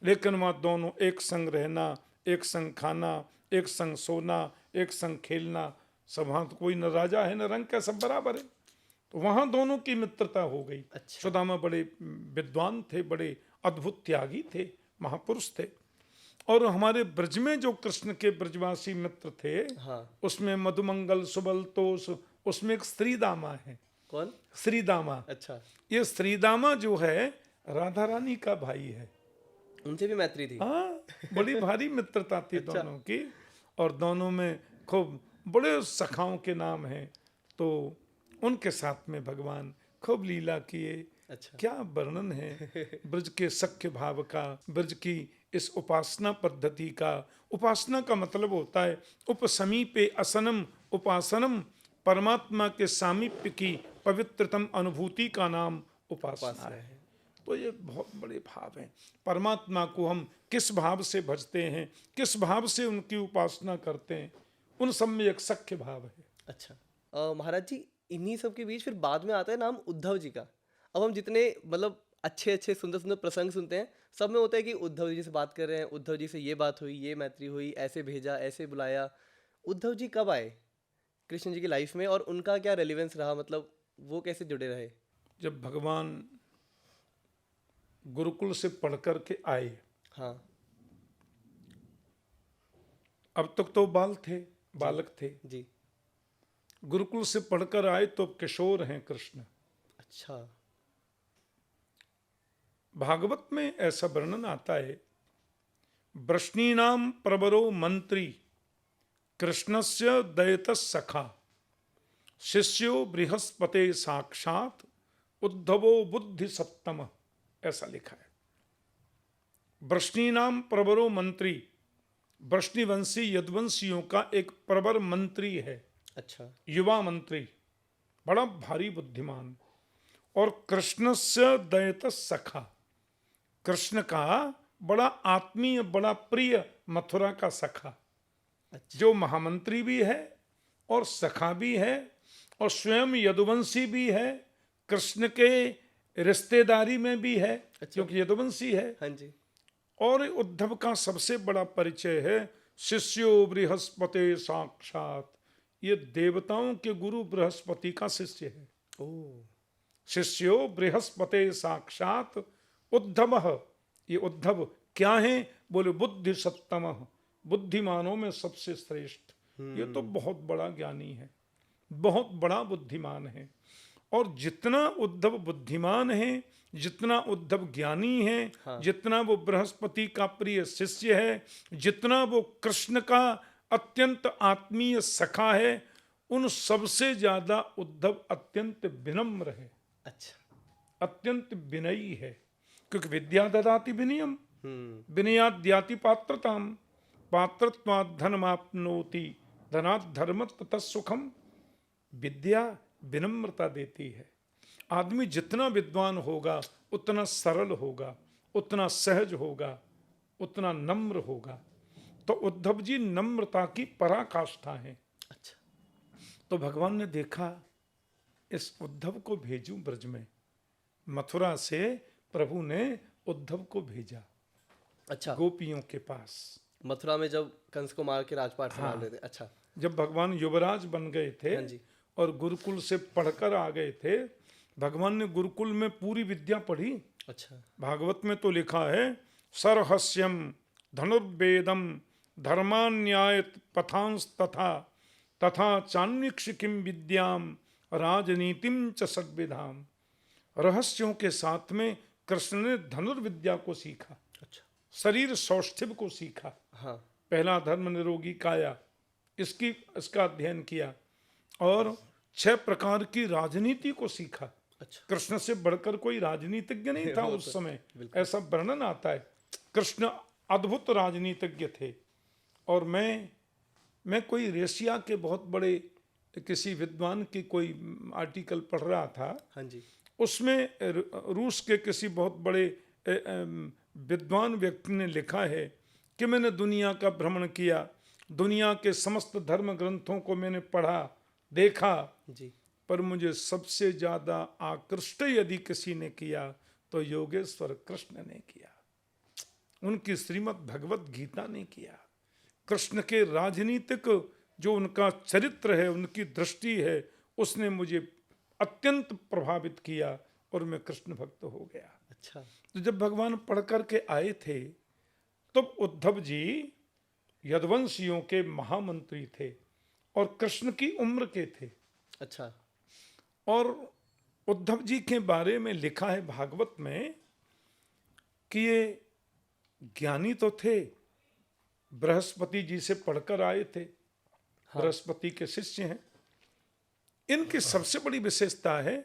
लेकिन वहाँ दोनों एक संग रहना, एक संग खाना, एक संग सोना, एक संग खेलना, सब वहाँ तो कोई न राजा है न रंग का, सब बराबर है। तो वहाँ दोनों की मित्रता हो गई। अच्छा। सुदामा बड़े विद्वान थे, बड़े अद्भुत त्यागी थे, महापुरुष थे। और हमारे ब्रज में जो कृष्ण के ब्रजवासी मित्र थे, हाँ। उसमें मधुमंगल, सुबल, तोष, उसमें एक श्रीदामा है। कौन? श्रीदामा। अच्छा। ये श्रीदामा जो है राधा रानी का भाई है। उनसे भी मैत्री थी? हाँ, बड़ी भारी मित्रता थी अच्छा। दोनों की। और दोनों में खूब बड़े सखाओं के नाम हैं, तो उनके साथ में भगवान खूब लीला किए। अच्छा। क्या वर्णन है ब्रज के सख्य भाव का, ब्रज की इस उपासना पद्धति का। उपासना का मतलब होता है उपसमीपे असनम उपासनम, परमात्मा के सामीप्य की पवित्रतम अनुभूति का नाम उपासना उपासना है। है। तो ये बहुत बड़े भाव हैं। परमात्मा को हम किस भाव से भजते हैं, किस भाव से उनकी उपासना करते हैं, उन सब में एक सख्य भाव है। अच्छा। महाराज जी, इन्हीं सब के बीच फिर बाद में आता है नाम उद्धव जी का। अब हम जितने मतलब अच्छे अच्छे सुंदर सुंदर प्रसंग सुनते हैं, सब में होता है कि उद्धव जी से बात कर रहे हैं, उद्धव जी से ये बात हुई, ये मैत्री हुई, ऐसे भेजा, ऐसे बुलाया। उद्धव जी कब आए कृष्ण जी की लाइफ में, और उनका क्या रेलिवेंस रहा, मतलब वो कैसे जुड़े रहे? जब भगवान गुरुकुल से पढ़ कर के आए, हाँ। अब तक तो जी। बालक थे। जी। गुरुकुल से पढ़कर आए तो किशोर हैं कृष्ण। अच्छा। भागवत में ऐसा वर्णन आता है, वृष्णीनाम प्रवरो मंत्री कृष्णस्य दयतः सखा, शिष्यो बृहस्पते साक्षात उद्धवो बुद्धि सत्तम, ऐसा लिखा है। वृष्णीनाम प्रवरो मंत्री, वृष्णिवंशी यदुवंशियों का एक प्रवर मंत्री है, अच्छा। युवा मंत्री, बड़ा भारी बुद्धिमान। और कृष्ण से दयत सखा, कृष्ण का बड़ा आत्मीय, बड़ा प्रिय, मथुरा का सखा, अच्छा। जो महामंत्री भी है और सखा भी है और स्वयं यदुवंशी भी है, कृष्ण के रिश्तेदारी में भी है, अच्छा। क्योंकि यदुवंशी है। हाँ जी। और उद्धव का सबसे बड़ा परिचय है शिष्यो बृहस्पति साक्षात, ये देवताओं के गुरु बृहस्पति का शिष्य है। ओ। शिष्यो बृहस्पति साक्षात उद्धव, ये उद्धव क्या है? बोले बुद्धि सत्तम, बुद्धिमानों में सबसे श्रेष्ठ। ये तो बहुत बड़ा ज्ञानी है, बहुत बड़ा बुद्धिमान है। और जितना उद्धव बुद्धिमान है, जितना उद्धव ज्ञानी है, हाँ। जितना वो बृहस्पति का प्रिय शिष्य है, जितना वो कृष्ण का अत्यंत आत्मीय सखा है, उन सबसे ज्यादा उद्धव अत्यंत विनम्र है, अच्छा। अत्यंत विनयी है। क्योंकि विद्या ददाति विनयम, विनयाद् द्याति पात्रताम, पात्रत्वात् धनमाप्नोति, धनात् धर्म ततः सुखम। विद्या विनम्रता देती है। आदमी जितना विद्वान होगा उतना सरल होगा, उतना सहज होगा, उतना नम्र होगा। तो उद्धव जी नम्रता की पराकाष्ठा है। अच्छा। तो भगवान ने देखा इस उद्धव को भेजूं ब्रज में। मथुरा से प्रभु ने उद्धव को भेजा अच्छा। गोपियों के पास। मथुरा में जब कंस को मार के राजपाट संभाल रहे थे। अच्छा। जब भगवान युवराज बन गए थे हाँ जी। और गुरुकुल से पढ़कर आ गए थे, भगवान ने गुरुकुल में पूरी विद्या पढ़ी। अच्छा। भागवत में तो लिखा है सरहस्यम धनुर्वेदम धर्मान्याय पथांस तथा तथा चान्वीक्ष किम विद्याम राजनीतिम च षड्विधाम। रहस्यों के साथ में कृष्ण ने धनुर्विद्या को सीखा, अच्छा। शरीर सौष्ठव को सीखा। हाँ। पहला धर्म निरोगी काया, इसका अध्ययन किया। और 6 प्रकार की राजनीति को सीखा। अच्छा। कृष्ण से बढ़कर कोई राजनीतिज्ञ नहीं था वो उस तो समय, बिल्कुल। ऐसा वर्णन आता है। कृष्ण अद्भुत राजनीतिज्ञ थे। और मैं कोई रशिया के बहुत बड़े किसी विद्वान की कोई आर्टिकल पढ़ रहा था, हाँ जी। उसमें रूस के किसी बहुत बड़े विद्वान व्यक्ति ने लिखा है कि मैंने दुनिया का भ्रमण किया, दुनिया के समस्त धर्म ग्रंथों को मैंने पढ़ा, देखा, जी। पर मुझे सबसे ज्यादा आकृष्ट यदि किसी ने किया तो योगेश्वर कृष्ण ने किया, उनकी श्रीमद् भगवत गीता ने किया। कृष्ण के राजनीतिक जो उनका चरित्र है, उनकी दृष्टि है, उसने मुझे अत्यंत प्रभावित किया और मैं कृष्ण भक्त हो गया। अच्छा। तो जब भगवान पढ़ करके आए थे तब उद्धव जी यदुवंशियों के महामंत्री थे और कृष्ण की उम्र के थे। अच्छा। और उद्धव जी के बारे में लिखा है भागवत में कि ये ज्ञानी तो थे, बृहस्पति जी से पढ़कर आए थे, हाँ। बृहस्पति के शिष्य हैं। इनकी सबसे बड़ी विशेषता है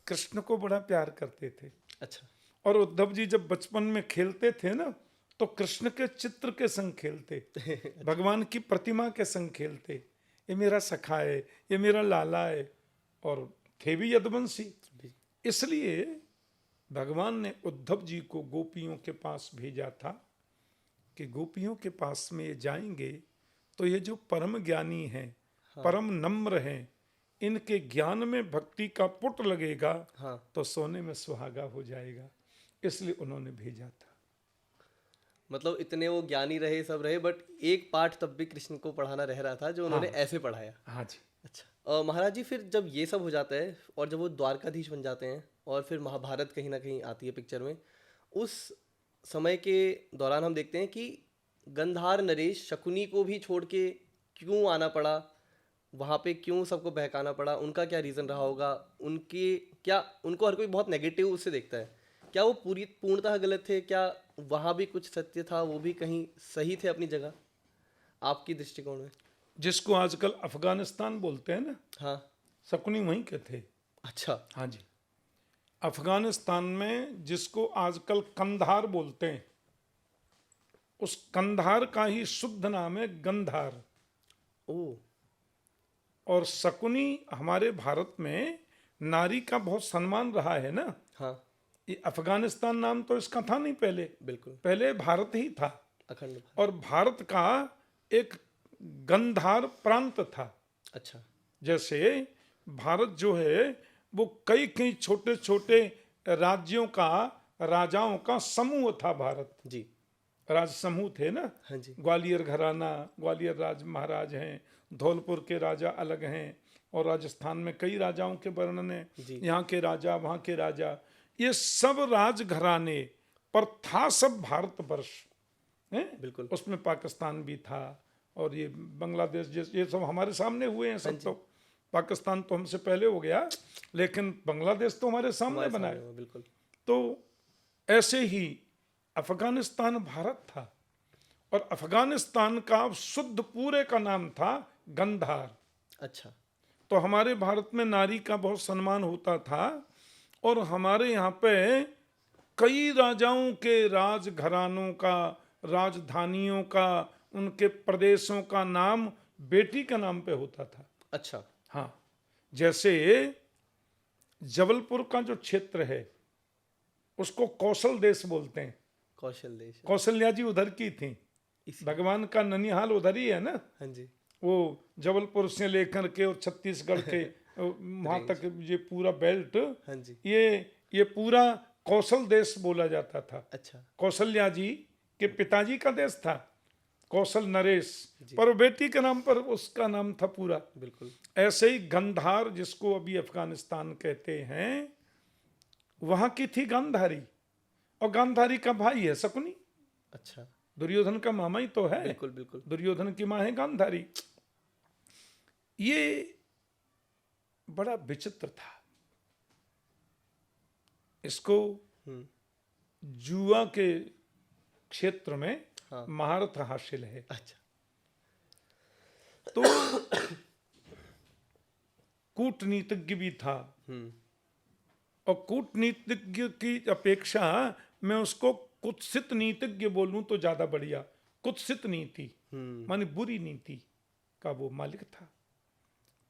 कृष्ण को बड़ा प्यार करते थे। अच्छा। और उद्धव जी जब बचपन में खेलते थे ना, तो कृष्ण के चित्र के संग खेलते, भगवान की प्रतिमा के संग खेलते। ये मेरा सखा है, ये मेरा लाला है, और थे भी यदुवंशी। इसलिए भगवान ने उद्धव जी को गोपियों के पास भेजा था कि गोपियों के पास में ये जाएंगे तो ये जो परम ज्ञानी हैं, हाँ। परम नम्र हैं, इनके ज्ञान में भक्ति का पुट लगेगा, हाँ। तो सोने में सुहागा हो जाएगा। इसलिए उन्होंने भेजा था। मतलब इतने वो ज्ञानी रहे, सब रहे, बट एक पाठ तब भी कृष्ण को पढ़ाना रह रहा था जो उन्होंने हाँ। ऐसे पढ़ाया। हाँ जी। अच्छा। महाराज जी, फिर जब ये सब हो जाता है और जब वो द्वारकाधीश बन जाते हैं और फिर महाभारत कहीं ना कहीं आती है पिक्चर में, उस समय के दौरान हम देखते हैं कि गंधार नरेश शकुनी को भी छोड़ के क्यों आना पड़ा वहाँ पे, क्यों सबको बहकाना पड़ा, उनका क्या रीज़न रहा होगा? उनके क्या, उनको हर कोई बहुत नेगेटिव उससे देखता है, क्या वो पूर्णतः गलत थे? क्या वहाँ भी कुछ सत्य था? वो भी कहीं सही थे अपनी जगह, आपकी दृष्टिकोण में? जिसको आजकल अफगानिस्तान बोलते हैं ना, हाँ। शकुनी वहीं के थे। अच्छा। हाँ जी। अफगानिस्तान में जिसको आजकल कंधार बोलते हैं, उस कंधार का ही शुद्ध नाम है गंधार। ओ। और शकुनी हमारे भारत में नारी का बहुत सम्मान रहा है ना। हाँ। ये अफगानिस्तान नाम तो इसका था नहीं पहले, बिल्कुल। पहले भारत ही था। अखंड भारत। और भारत का एक गंधार प्रांत था। अच्छा। जैसे भारत जो है वो कई कई छोटे छोटे राज्यों का, राजाओं का समूह था भारत। जी। राज समूह थे ना। हाँ जी। ग्वालियर घराना, ग्वालियर राज महाराज हैं, धौलपुर के राजा अलग हैं, और राजस्थान में कई राजाओं के वर्णन है, जी। यहाँ के राजा, वहाँ के राजा, ये सब राज घराने पर था सब भारतवर्ष है। बिल्कुल। उसमें पाकिस्तान भी था, और ये बांग्लादेश, ये सब हमारे सामने हुए हैं सब। तो पाकिस्तान तो हमसे पहले हो गया, लेकिन बांग्लादेश तो हमारे सामने बना है। बिल्कुल। तो ऐसे ही अफगानिस्तान भारत था, और अफगानिस्तान का शुद्ध पूरे का नाम था गंधार। अच्छा। तो हमारे भारत में नारी का बहुत सम्मान होता था, और हमारे यहाँ पे कई राजाओं के राज घरानों का, राजधानियों का, उनके प्रदेशों का नाम बेटी का नाम पे होता था। अच्छा। हाँ, जैसे जबलपुर का जो क्षेत्र है उसको कौशल देश बोलते हैं। कौशल देश। कौशल्या जी उधर की थी, भगवान का ननिहाल उधर ही है ना। हाँ जी। वो जबलपुर से लेकर के और छत्तीसगढ़ के वहाँ तक ये पूरा बेल्ट, हाँ जी। ये पूरा कौशल देश बोला जाता था। अच्छा। कौशल्या जी के पिताजी का देश था कौशल नरेश, पर बेटी के नाम पर उसका नाम था पूरा। बिल्कुल। ऐसे ही गंधार, जिसको अभी अफगानिस्तान कहते हैं, वहां की थी गांधारी, और गांधारी का भाई है शकुनी। अच्छा। दुर्योधन का मामा ही तो है। बिल्कुल बिल्कुल। दुर्योधन की मां है गांधारी। ये बड़ा विचित्र था। इसको जुआ के क्षेत्र में महारत हासिल है। अच्छा। तो कूटनीतिज्ञ भी था, और कूटनीतिज्ञ की अपेक्षा मैं उसको कुत्सित नीतिज्ञ बोलूं तो ज्यादा बढ़िया। कुत्सित नीति मानी बुरी नीति का वो मालिक था।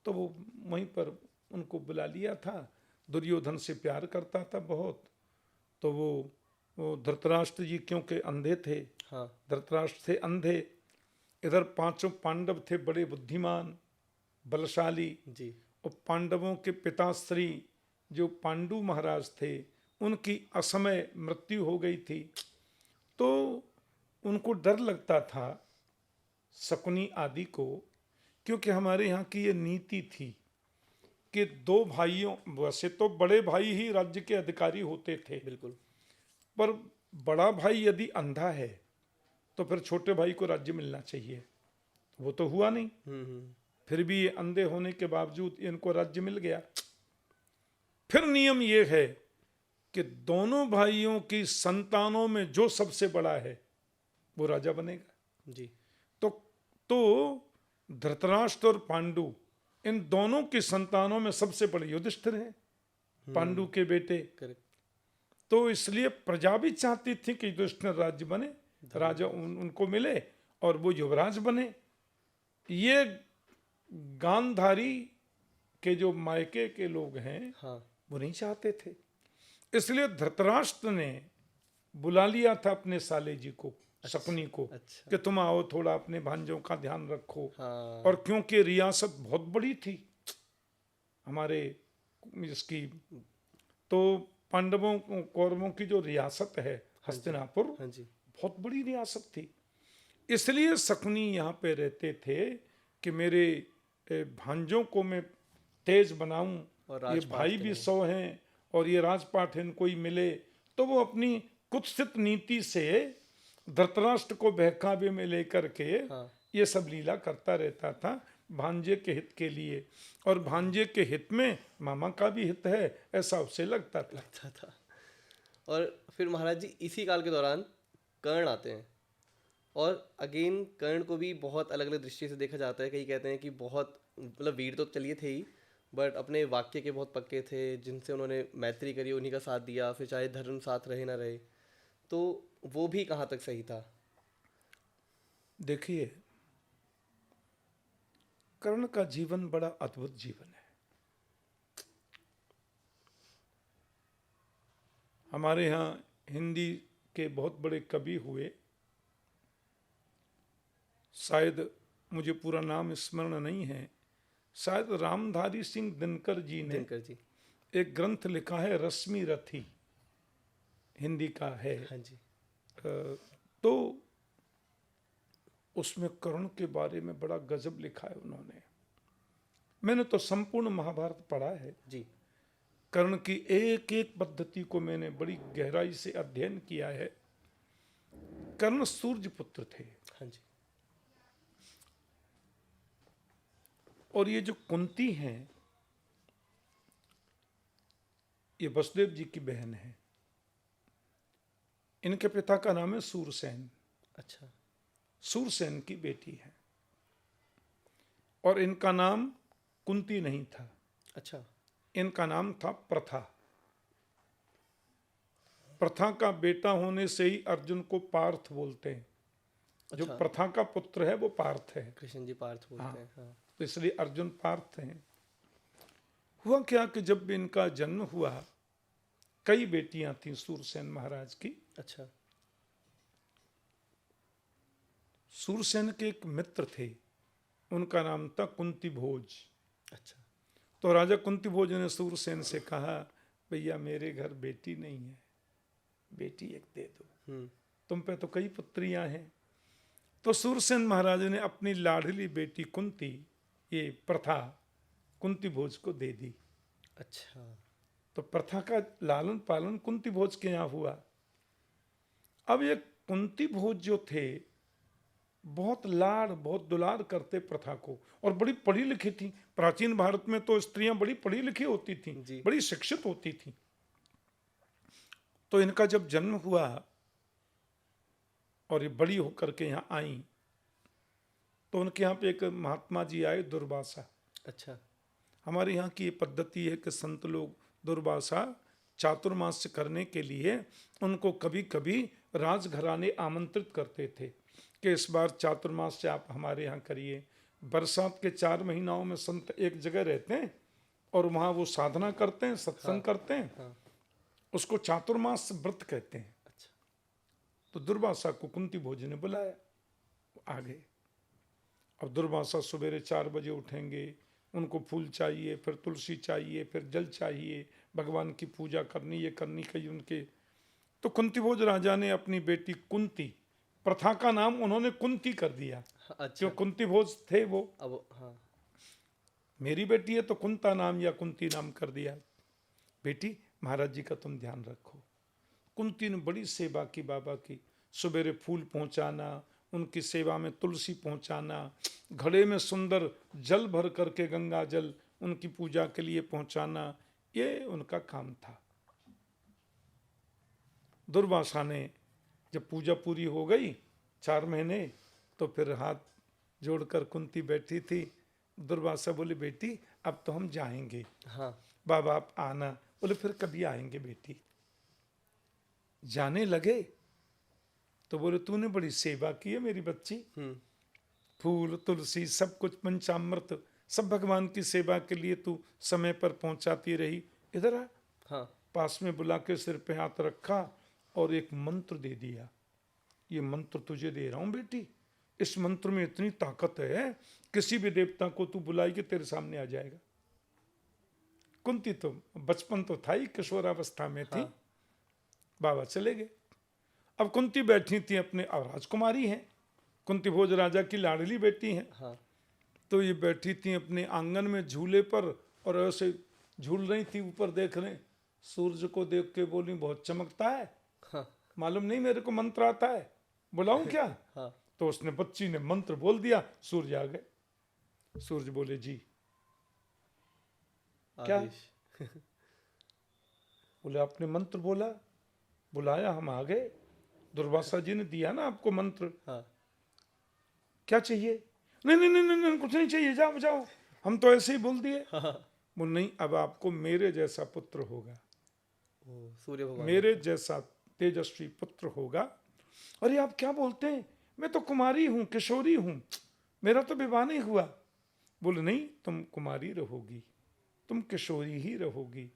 तो वो वहीं पर उनको बुला लिया था। दुर्योधन से प्यार करता था बहुत। तो वो धृतराष्ट्र जी क्योंकि अंधे थे, धृतराष्ट्र थे अंधे, इधर पांचों पांडव थे बड़े बुद्धिमान बलशाली जी, और पांडवों के पिताश्री जो पांडु महाराज थे उनकी असमय मृत्यु हो गई थी। तो उनको डर लगता था शकुनी आदि को, क्योंकि हमारे यहाँ की ये नीति थी कि दो भाइयों, वैसे तो बड़े भाई ही राज्य के अधिकारी होते थे बिल्कुल, पर बड़ा भाई यदि अंधा है तो फिर छोटे भाई को राज्य मिलना चाहिए। वो तो हुआ नहीं, फिर भी ये अंधे होने के बावजूद इनको राज्य मिल गया। फिर नियम ये है कि दोनों भाइयों की संतानों में जो सबसे बड़ा है वो राजा बनेगा जी। तो धृतराष्ट्र और पांडु इन दोनों की संतानों में सबसे बड़े युधिष्ठिर हैं, पांडु के बेटे। करेक्ट। तो इसलिए प्रजा भी चाहती थी कि युधिष्ठिर राज्य बने, राजा उनको मिले और वो युवराज बने। ये गांधारी के जो मायके के लोग हैं हाँ। वो नहीं चाहते थे, इसलिए धृतराष्ट्र ने बुला लिया था अपने साले जी को, शकुनी को, अच्छा। कि तुम आओ, थोड़ा अपने भांजों का ध्यान रखो। हाँ। और क्योंकि रियासत बहुत बड़ी थी हमारे इसकी, तो पांडवों कौरवों की जो रियासत है हस्तिनापुर, हाँ जी। बहुत बड़ी रियासत थी। इसलिए शकुनी यहाँ पे रहते थे कि मेरे भांजों को मैं तेज बनाऊं, और ये राजपाट भाई के भी नहीं। 100 हैं और ये राजपाट इनको ही मिले। तो वो अपनी कुत्सित नीति से धृतराष्ट्र को बहकावे में लेकर के हाँ। ये सब लीला करता रहता था भांजे के हित के लिए, और भांजे के हित में मामा का भी हित है ऐसा उसे लगता था। लगता था। और फिर महाराज जी इसी काल के दौरान कर्ण आते हैं, और अगेन कर्ण को भी बहुत अलग अलग दृष्टि से देखा जाता है। कई कहते हैं कि बहुत मतलब वीर तो चलिए थे ही, बट अपने वाक्य के बहुत पक्के थे, जिनसे उन्होंने मैत्री करी, उन्हीं का साथ दिया, फिर चाहे धर्म साथ रहे ना रहे। तो वो भी कहाँ तक सही था? देखिए, कर्ण का जीवन बड़ा अद्भुत जीवन है। हमारे यहाँ हिंदी के बहुत बड़े कवि हुए, शायद मुझे पूरा नाम स्मरण नहीं है, शायद रामधारी सिंह दिनकर जी ने दिनकर जी। एक ग्रंथ लिखा है रश्मि रथी, हिंदी का है। हाँ जी। तो उसमें कर्ण के बारे में बड़ा गजब लिखा है उन्होंने। मैंने तो संपूर्ण महाभारत पढ़ा है जी। कर्ण की एक एक पद्धति को मैंने बड़ी गहराई से अध्ययन किया है। कर्ण सूर्य पुत्र थे, हाँ जी। और ये जो कुंती हैं ये वसुदेव जी की बहन है। इनके पिता का नाम है सूरसेन, अच्छा। सूरसेन की बेटी है, और इनका नाम कुंती नहीं था, अच्छा। इनका नाम था प्रथा। प्रथा का बेटा होने से ही अर्जुन को पार्थ बोलते हैं। जो अच्छा। प्रथा का पुत्र है वो पार्थ है, कृष्ण जी पार्थ बोलते हाँ। हैं। हाँ। तो इसलिए अर्जुन पार्थ हैं। हुआ क्या कि जब इनका जन्म हुआ, कई बेटियां थीं सूरसेन महाराज की। अच्छा। सूरसेन के एक मित्र थे, उनका नाम था कुंती भोज। अच्छा। तो राजा कुंती भोज ने सूरसेन से कहा, भैया मेरे घर बेटी नहीं है, बेटी एक दे दो, तुम पे तो कई पुत्रियां हैं। तो सूरसेन महाराज ने अपनी लाडली बेटी कुंती, ये प्रथा, कुंती भोज को दे दी। अच्छा। तो प्रथा का लालन पालन कुंती भोज के यहाँ हुआ। अब ये कुंती भोज जो थे बहुत लाड़ बहुत दुलार करते प्रथा को, और बड़ी पढ़ी लिखी थी। प्राचीन भारत में तो स्त्रियां बड़ी पढ़ी लिखी होती थी, बड़ी शिक्षित होती थी। तो इनका जब जन्म हुआ और ये बड़ी होकर के यहाँ आई, तो उनके यहाँ पे एक महात्मा जी आए, दुर्वासा। अच्छा। हमारे यहाँ की ये पद्धति है कि संत लोग दुर्वासा चातुर्मास्य करने के लिए उनको कभी कभी राजघराने आमंत्रित करते थे कि इस बार चातुर्मास्य आप हमारे यहाँ करिए। बरसात के 4 महीनों में संत एक जगह रहते हैं और वहाँ वो साधना करते हैं, सत्संग करते हैं, उसको चातुर्मास्य व्रत कहते हैं। अच्छा। तो दुर्वासा को कुंती भोज ने बुलाया, आ गए। अब दुर्वासा सवेरे 4 बजे उठेंगे, उनको फूल चाहिए, फिर तुलसी चाहिए, फिर जल चाहिए, भगवान की पूजा करनी, ये करनी कही उनके। तो कुंती भोज राजा ने अपनी बेटी कुंती, प्रथा का नाम उन्होंने कुंती कर दिया। अच्छा। क्यों, कुंती भोज थे वो, अब हाँ, मेरी बेटी है तो कुंता नाम या कुंती नाम कर दिया। बेटी महाराज जी का तुम ध्यान रखो। कुंती ने बड़ी सेवा की बाबा की, सवेरे फूल पहुंचाना, उनकी सेवा में तुलसी पहुंचाना, घड़े में सुंदर जल भर करके गंगा जल उनकी पूजा के लिए पहुंचाना, ये उनका काम था। दुर्वासा ने जब पूजा पूरी हो गई 4 महीने, तो फिर हाथ जोड़कर कुंती बैठी थी। दुर्वासा बोले बेटी अब तो हम जाएंगे। हाँ बाबा आप आना। बोले फिर कभी आएंगे बेटी। जाने लगे तो बोले तूने बड़ी सेवा की है मेरी बच्ची। फूल तुलसी सब कुछ पंचामृत सब भगवान की सेवा के लिए तू समय पर पहुंचाती रही। इधर आ। हाँ पास में बुला के सिर पे हाथ रखा और एक मंत्र दे दिया। ये मंत्र तुझे दे रहा हूं बेटी। इस मंत्र में इतनी ताकत है किसी भी देवता को तू बुलाएगी तेरे सामने आ जाएगा। कुंती तो बचपन तो था ही, किशोरावस्था में थी। हाँ। बाबा चले गए। अब कुंती बैठी थी अपने, और राजकुमारी हैं, कुंती भोज राजा की लाडली बेटी हैं। हाँ तो ये बैठी थी अपने आंगन में झूले पर और ऐसे झूल रही थी, ऊपर देख रहे। सूरज को देख के बोली बहुत चमकता है, हाँ मालूम नहीं मेरे को मंत्र आता है, बुलाऊं क्या? हाँ तो उसने बच्ची ने मंत्र बोल दिया, सूरज आ गए। सूरज बोले जी क्या? आदेश। बोले आपने मंत्र बोला, बुलाया, हम आ गए। दुर्वासा जी ने दिया ना आपको मंत्र, हाँ क्या चाहिए? नहीं नहीं नहीं नहीं, नहीं कुछ नहीं चाहिए, जाओ जाओ, हम तो ऐसे ही बोल दिए। हाँ। बोले नहीं, अब आपको मेरे जैसा पुत्र होगा, ओ, सूर्य भगवान। मेरे जैसा तेजस्वी पुत्र होगा। अरे आप क्या बोलते हैं, मैं तो कुमारी हूं, किशोरी हूं, मेरा तो विवाह नहीं हुआ। बोले नहीं, तुम कुमारी रहोगी, तुम किशोरी ही रहोगी।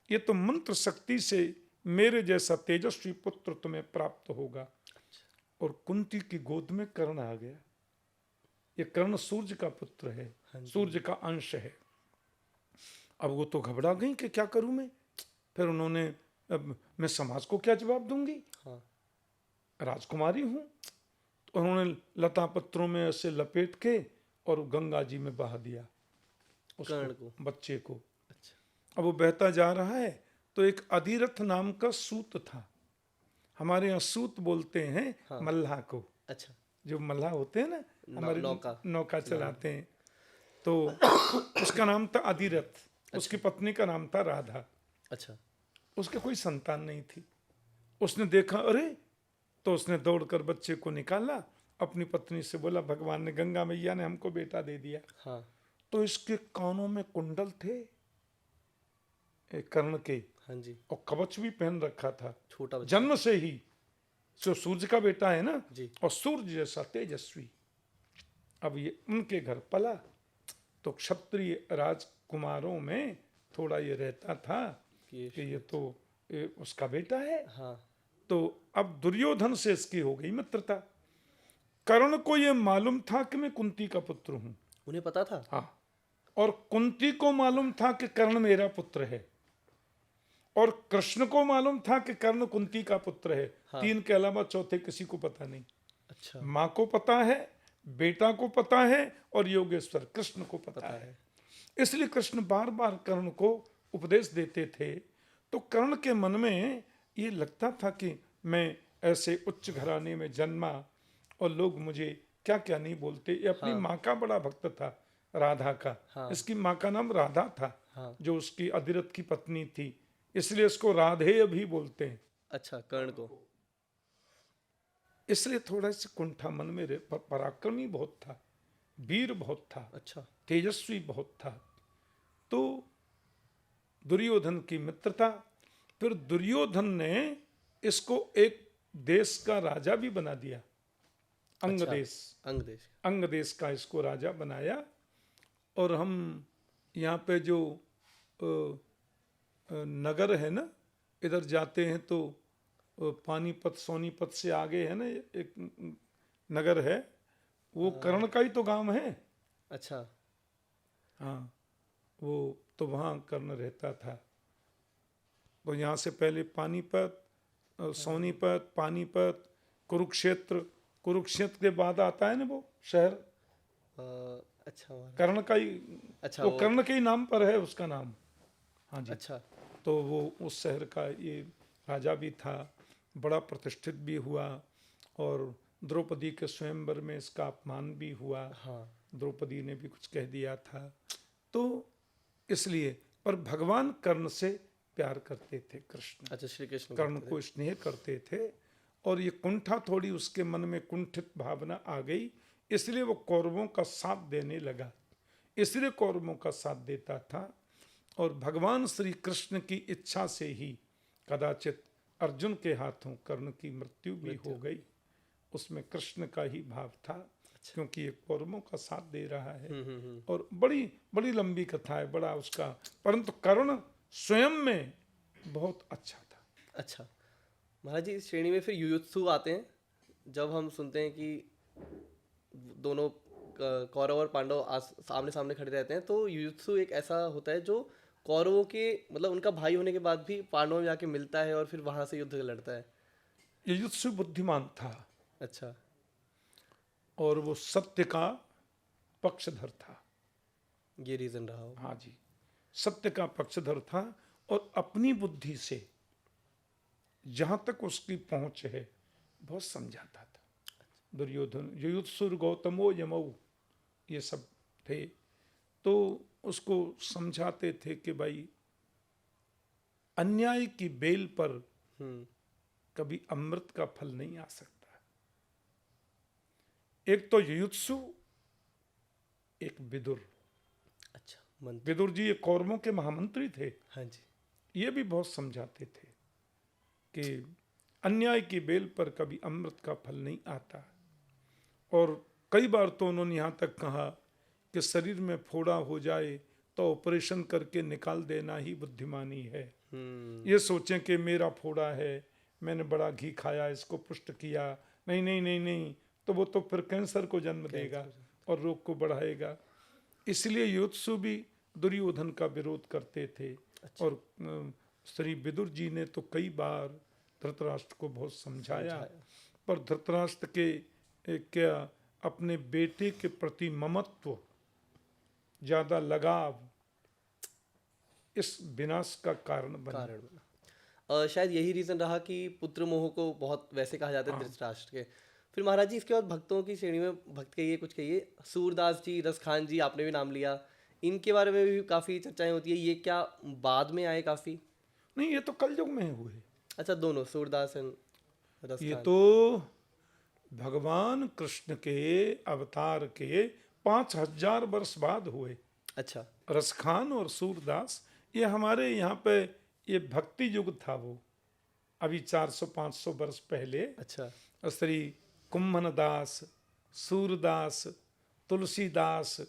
ये तो मंत्र शक्ति से मेरे जैसा तेजस्वी पुत्र तुम्हें प्राप्त होगा। और कुंती की गोद में कर्ण आ गया। ये कर्ण सूर्य का पुत्र है, सूर्य का अंश है। अब वो तो घबरा गई कि क्या करूं मैं। फिर उन्होंने, अब मैं समाज को क्या जवाब दूंगी, हाँ राजकुमारी हूं। तो उन्होंने लता पत्रों में ऐसे लपेट के और गंगा जी में बहा दिया कर्ण उसको, को। बच्चे को। अच्छा। अब वो बहता जा रहा है तो एक अधिरथ नाम का सूत था। हमारे यहाँ सूत बोलते हैं हाँ। मल्लाह को, अच्छा। जो मल्लाह होते हैं ना, हमारे नौका। नौका चलाते हैं। तो उसका नाम था अधिरथ, उसकी पत्नी का नाम था राधा। अच्छा। उसके कोई संतान नहीं थी। उसने देखा, अरे, तो उसने दौड़कर बच्चे को निकाला, अपनी पत्नी से बोला भगवान ने, गंगा मैया ने हमको बेटा दे दिया। हाँ तो इसके कानों में कुंडल थे कर्ण के, हाँ जी। और कवच भी पहन रखा था छोटा बच्चा। जन्म से ही। जो सूर्य का बेटा है ना जी। और सूर्य जैसा तेजस्वी। अब ये उनके घर पला तो क्षत्रिय राजकुमारों में थोड़ा ये रहता था कि ये तो उसका बेटा है। हाँ तो अब दुर्योधन से इसकी हो गई मित्रता। कर्ण को ये मालूम था कि मैं कुंती का पुत्र हूं। उन्हें पता था। हाँ, और कुंती को मालूम था कि कर्ण मेरा पुत्र है, और कृष्ण को मालूम था कि कर्ण कुंती का पुत्र है। हाँ। तीन के अलावा चौथे किसी को पता नहीं। अच्छा। माँ को पता है, बेटा को पता है, और योगेश्वर कृष्ण को पता है। इसलिए कृष्ण बार बार कर्ण को उपदेश देते थे। तो कर्ण के मन में ये लगता था कि मैं ऐसे उच्च घराने में जन्मा और लोग मुझे क्या क्या नहीं बोलते। ये अपनी माँ का बड़ा भक्त था, राधा का। हाँ। इसकी माँ का नाम राधा था। हाँ। जो उसकी अधिरथ की पत्नी थी, इसलिए इसको राधेय भी बोलते हैं। अच्छा, कर्ण को। इसलिए थोड़ा सा कुंठा मन में पराक्रमी बहुत था, वीर बहुत था, अच्छा। तेजस्वी बहुत था। तो दुर्योधन की मित्रता, फिर दुर्योधन ने इसको एक देश का राजा भी बना दिया, अंग अच्छा, देश। अंग देश। अंग देश का इसको राजा बनाया। और हम यहाँ पे जो नगर है ना, इधर जाते हैं तो पानीपत सोनीपत से आगे है ना एक नगर है, वो कर्ण का ही तो गांव है। अच्छा। हाँ, वो तो वहाँ कर्ण रहता था। तो यहाँ से पहले पानीपत, सोनीपत, पानीपत, कुरुक्षेत्र, कुरुक्षेत्र के बाद आता है ना वो शहर, अच्छा महाराज। कर्ण का ही। अच्छा, तो वो। कर्ण के ही नाम पर है उसका नाम। हाँ जी। अच्छा। तो वो उस शहर का ये राजा भी था, बड़ा प्रतिष्ठित भी हुआ। और द्रौपदी के स्वयंवर में इसका अपमान भी हुआ। हाँ। द्रौपदी ने भी कुछ कह दिया था। तो इसलिए, पर भगवान कर्ण से प्यार करते थे कृष्ण। अच्छा, श्री कृष्ण कर्ण को स्नेह करते थे। और ये कुंठा, थोड़ी उसके मन में कुंठित भावना आ गई, इसलिए वो कौरवों का साथ देने लगा, इसलिए कौरवों का साथ देता था। और भगवान श्री कृष्ण की इच्छा से ही कदाचित अर्जुन के हाथों कर्ण की मृत्यु भी हो गई। उसमें कृष्ण का ही भाव था, क्योंकि ये कौरवों का साथ दे रहा है। और बड़ी बड़ी लंबी कथा है, बड़ा उसका, परंतु कर्ण स्वयं में बहुत अच्छा था। अच्छा महाराज जी, इस श्रेणी में फिर युयुत्सु आते हैं। जब हम सुनते हैं कि दोनों कौरव और पांडव सामने सामने खड़े रहते हैं, तो युयुत्सु एक ऐसा होता है जो कौरवों के मतलब उनका भाई होने के बाद भी पांडवों में जाके मिलता है और फिर वहां से युद्ध लड़ता है। युयुत्सु बुद्धिमान था अच्छा। और वो सत्य का पक्षधर था। ये रीजन रहा हो। हाँ जी, सत्य का पक्षधर था और अपनी बुद्धि से जहां तक उसकी पहुंच है बहुत समझाता था। दुर्योधन, युयुत्सुर गौतमो यमऊ, ये सब थे, तो उसको समझाते थे कि भाई अन्याय की बेल पर कभी अमृत का फल नहीं आ सकता। एक तो युयुत्सु, एक विदुर। अच्छा, मंत्र। विदुर जी ये कौरवों के महामंत्री थे। हाँ जी। ये भी बहुत समझाते थे कि अन्याय की बेल पर कभी अमृत का फल नहीं आता। और कई बार तो उन्होंने यहाँ तक कहा कि शरीर में फोड़ा हो जाए तो ऑपरेशन करके निकाल देना ही बुद्धिमानी है। ये सोचें कि मेरा फोड़ा है, मैंने बड़ा घी खाया, इसको पुष्ट किया, नहीं नहीं नहीं नहीं, तो वो तो फिर कैंसर को जन्म देगा और रोग को बढ़ाएगा। इसलिए युयुत्सु भी दुर्योधन का विरोध करते थे। अच्छा। और श्री विदुर जी ने तो कई बार धृतराष्ट्र को बहुत समझाया, पर धृतराष्ट्र के क्या अपने बेटे के प्रति ममत्व, ज्यादा लगाव इस विनाश का कारण बना। शायद यही रीजन रहा कि पुत्र मोह को बहुत वैसे कहा जाता है धृतराष्ट्र के। फिर महाराज जी इसके बाद भक्तों की श्रेणी में भक्त कहिए, कुछ कहिए, सूरदास जी, रसखान जी, आपने भी नाम लिया, इनके बारे में भी काफी चर्चाएं होती है। ये क्या बाद में आए? काफी नहीं, ये तो कलयुग में हुए। अच्छा, दोनों सूरदास एंड रसखान। ये तो भगवान कृष्ण के अवतार के 5000 वर्ष बाद हुए। अच्छा। रसखान और सूरदास ये हमारे यहाँ पे ये भक्ति युग था, वो अभी 400-500 वर्ष पहले। अच्छा। श्री कुम्भनदास, सूरदास, तुलसीदास,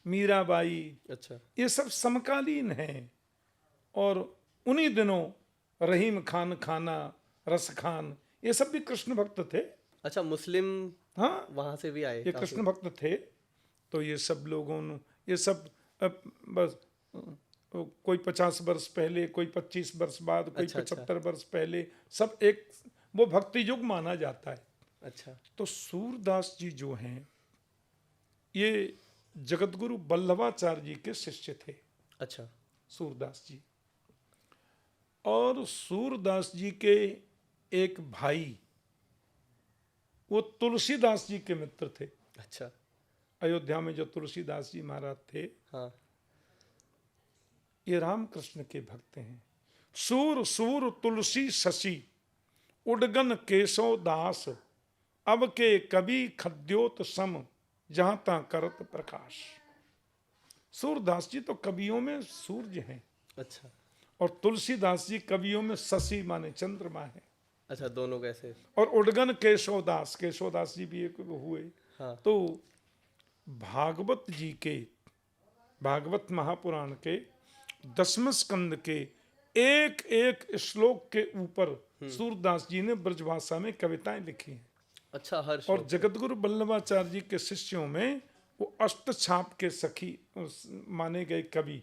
मीराबाई, अच्छा, ये सब समकालीन हैं। और उन्हीं दिनों रहीम खान खाना, रस खान, ये सब भी कृष्ण भक्त थे। अच्छा, मुस्लिम, हाँ, वहां से भी आए, ये कृष्ण भक्त थे। तो ये सब लोगों ने, ये सब बस कोई 50 वर्ष पहले, कोई 25 वर्ष बाद, कोई 75 वर्ष पहले, सब एक वो भक्ति युग माना जाता है। अच्छा। तो सूरदास जी जो हैं ये जगतगुरु वल्लभाचार्य जी के शिष्य थे। अच्छा। सूरदास जी, और सूरदास जी के एक भाई वो तुलसीदास जी के मित्र थे। अच्छा। अयोध्या में जो तुलसीदास जी महाराज थे, हाँ, ये रामकृष्ण के भक्त हैं। सूर सूर तुलसी शशि उडगन केशव दास, अब के कवि खद्योत सम, जहां ता करत प्रकाश। सूरदास जी तो कवियों में सूर्य हैं। अच्छा। और तुलसीदास जी कवियों में शशि माने चंद्रमा है। अच्छा, दोनों कैसे? और उडगन केशवदास, केशवदास जी भी एक हुए। हाँ। तो भागवत जी के, भागवत महापुराण के 10वें स्कंद के एक एक श्लोक के ऊपर सूरदास जी ने ब्रजभाषा में कविताएं लिखी हैं। अच्छा, हर श्लोक। और जगतगुरु वल्लभाचार्य जी के शिष्यों में वो अष्टछाप के सखी माने गए कवि,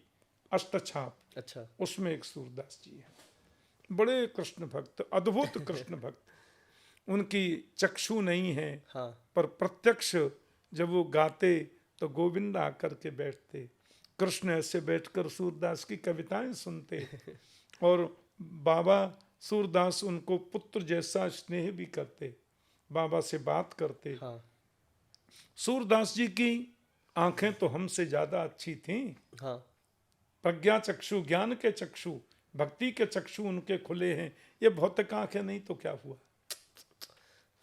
अष्टछाप, अच्छा, उसमें एक सूरदास जी है। बड़े कृष्ण भक्त, अद्भुत कृष्ण भक्त। उनकी चक्षु नहीं है, हाँ, पर प्रत्यक्ष जब वो गाते तो गोविंद आकर के बैठते। कृष्ण ऐसे बैठकर सूरदास की कविताएं सुनते। और बाबा सूरदास उनको पुत्र जैसा स्नेह भी करते, बाबा से बात करते। हाँ। सूरदास जी की आंखें तो हमसे ज्यादा अच्छी थीं। हाँ। प्रज्ञा चक्षु, ज्ञान के चक्षु, भक्ति के चक्षु उनके खुले हैं। ये भौतिक आंखें नहीं तो क्या हुआ।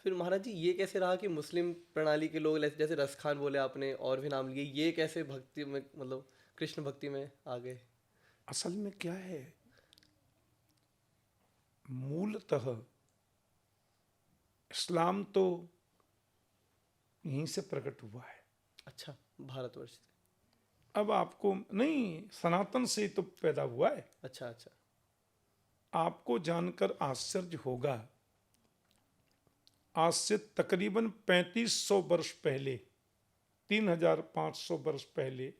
फिर महाराज जी ये कैसे रहा कि मुस्लिम प्रणाली के लोग जैसे रस खान बोले आपने और भी नाम लिए, ये कैसे भक्ति में मतलब कृष्ण भक्ति में आ गए? असल में क्या है, मूलतः इस्लाम तो यहीं से प्रकट हुआ है। अच्छा, भारतवर्ष से। अब आपको नहीं, सनातन से ही तो पैदा हुआ है। अच्छा अच्छा। आपको जानकर आश्चर्य होगा, आज से तकरीबन 3500 वर्ष पहले, 3500 वर्ष पहले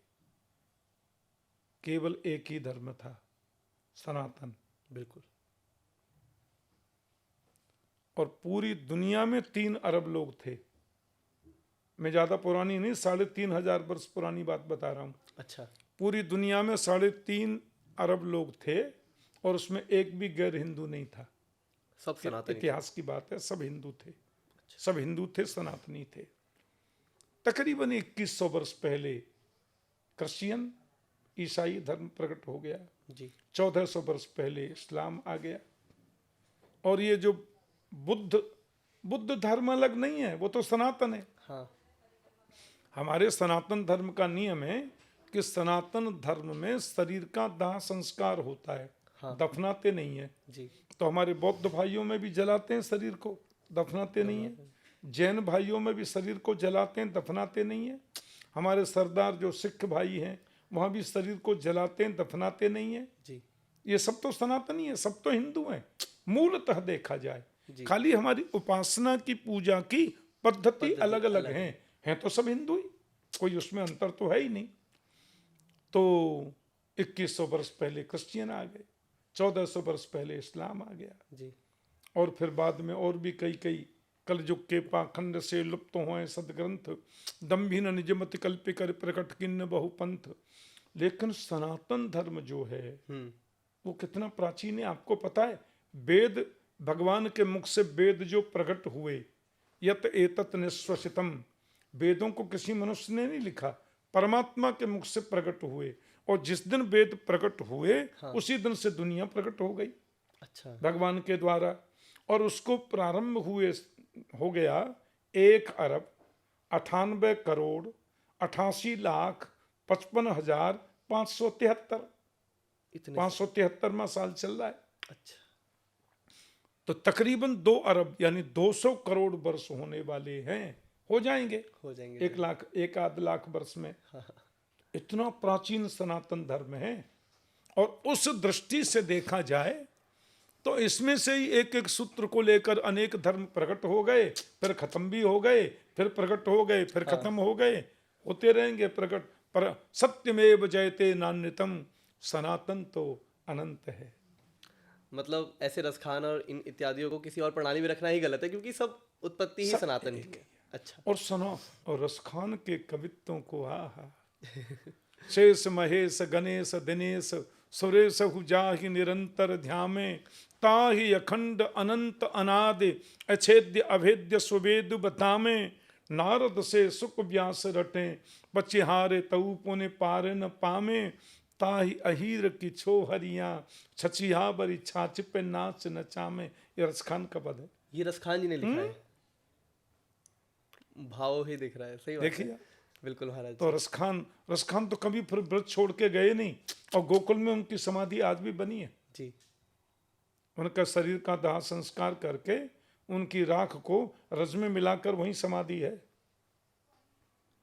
केवल एक ही धर्म था, सनातन। बिल्कुल। और पूरी दुनिया में 3 अरब लोग थे। मैं ज्यादा पुरानी नहीं, 3500 वर्ष पुरानी बात बता रहा हूं। अच्छा। पूरी दुनिया में 3.5 अरब लोग थे और उसमें एक भी गैर हिंदू नहीं था। सब सनातनी थे। इतिहास की बात है, सब हिंदू थे। सब हिंदू थे, सनातनी थे। तकरीबन 2100 वर्ष पहले क्रिश्चियन ईसाई धर्म प्रकट हो गया। जी। 1400 वर्ष पहले इस्लाम आ गया। और ये जो बुद्ध धर्म अलग नहीं है, वो तो सनातन है। हाँ। हमारे सनातन धर्म का नियम है कि सनातन धर्म में शरीर का दाह संस्कार होता है। हाँ। दफनाते नहीं है। जी। तो हमारे बौद्ध भाइयों में भी जलाते हैं शरीर को, दफनाते नहीं है। जैन भाइयों में भी शरीर को जलाते हैं, दफनाते नहीं है। हमारे सरदार जो सिख भाई हैं वहाँ भी शरीर को जलाते हैं, दफनाते नहीं है। जी। ये सब तो सनातनी है, सब तो हिंदू हैं मूलतः देखा जाए। जी। खाली हमारी उपासना की, पूजा की पद्धति अलग अलग अलग हैं तो सब हिंदू ही, कोई उसमें अंतर तो है ही नहीं। तो 2100 वर्ष पहले क्रिश्चियन आ गए, 1400 वर्ष पहले इस्लाम आ गया। जी। और फिर बाद में और भी कई कलयुग के पाखंड से लुप्त हुए सदग्रंथ, दम्भिन निजमति कल्प कर प्रकट किन्न बहुपंथ। लेकिन सनातन धर्म जो है वो कितना प्राचीन है आपको पता है? वेद, भगवान के मुख से वेद जो प्रकट हुए, यत एतत निश्वसितम, वेदों को किसी मनुष्य ने नहीं लिखा, परमात्मा के मुख से प्रकट हुए। और जिस दिन वेद प्रकट हुए हाँ। उसी दिन से दुनिया प्रकट हो गई। अच्छा। भगवान के द्वारा। और उसको प्रारंभ हुए हो गया 1,98,98,88,55,573। इतने 573वां साल चल रहा है। अच्छा। तो तकरीबन 2 अरब यानी 200 करोड़ वर्ष होने वाले हैं, हो जाएंगे हो जाएंगे। 1 लाख, 1 आध लाख वर्ष में। हाँ। इतना प्राचीन सनातन धर्म है। और उस दृष्टि से देखा जाए तो इसमें से ही एक एक सूत्र को लेकर अनेक धर्म प्रकट हो गए, फिर खत्म भी हो गए, फिर प्रकट हो गए, फिर खत्म हो गए, होते रहेंगे प्रकट। पर सत्यमेव जयते नान्यतम, सनातन तो अनंत है। मतलब ऐसे रसखान और इन इत्यादियों को किसी और प्रणाली में रखना ही गलत है, क्योंकि सब उत्पत्ति ही सब सनातन एक की है। अच्छा। और सुनो, और रसखान के कवित्वों को आहा, शेष महेश गणेश दिनेश सुरेश जाहि निरंतर ध्यामे, ताहि अखंड अनंत अनादि अछेद्य अभेद्य सुवेद बतामे। नारद से सुख व्यास रटे, पचिहारे तऊ पुने पार न पामे। ताहि अहीर की छो हरिया, छछिया बरी छाछ पे नाच नचामे। ये रसखान का पद है। ये रसखान जी ने लिखा है। भाव ही दिख रहा है। सही बात है। देखिए, बिल्कुल महाराज तो जी। रसखान तो कभी फिर व्रत छोड़ के गए नहीं। और गोकुल में उनकी समाधि आज भी बनी है। जी। उनका शरीर का दाह संस्कार करके उनकी राख को रज में मिलाकर वहीं समाधि है।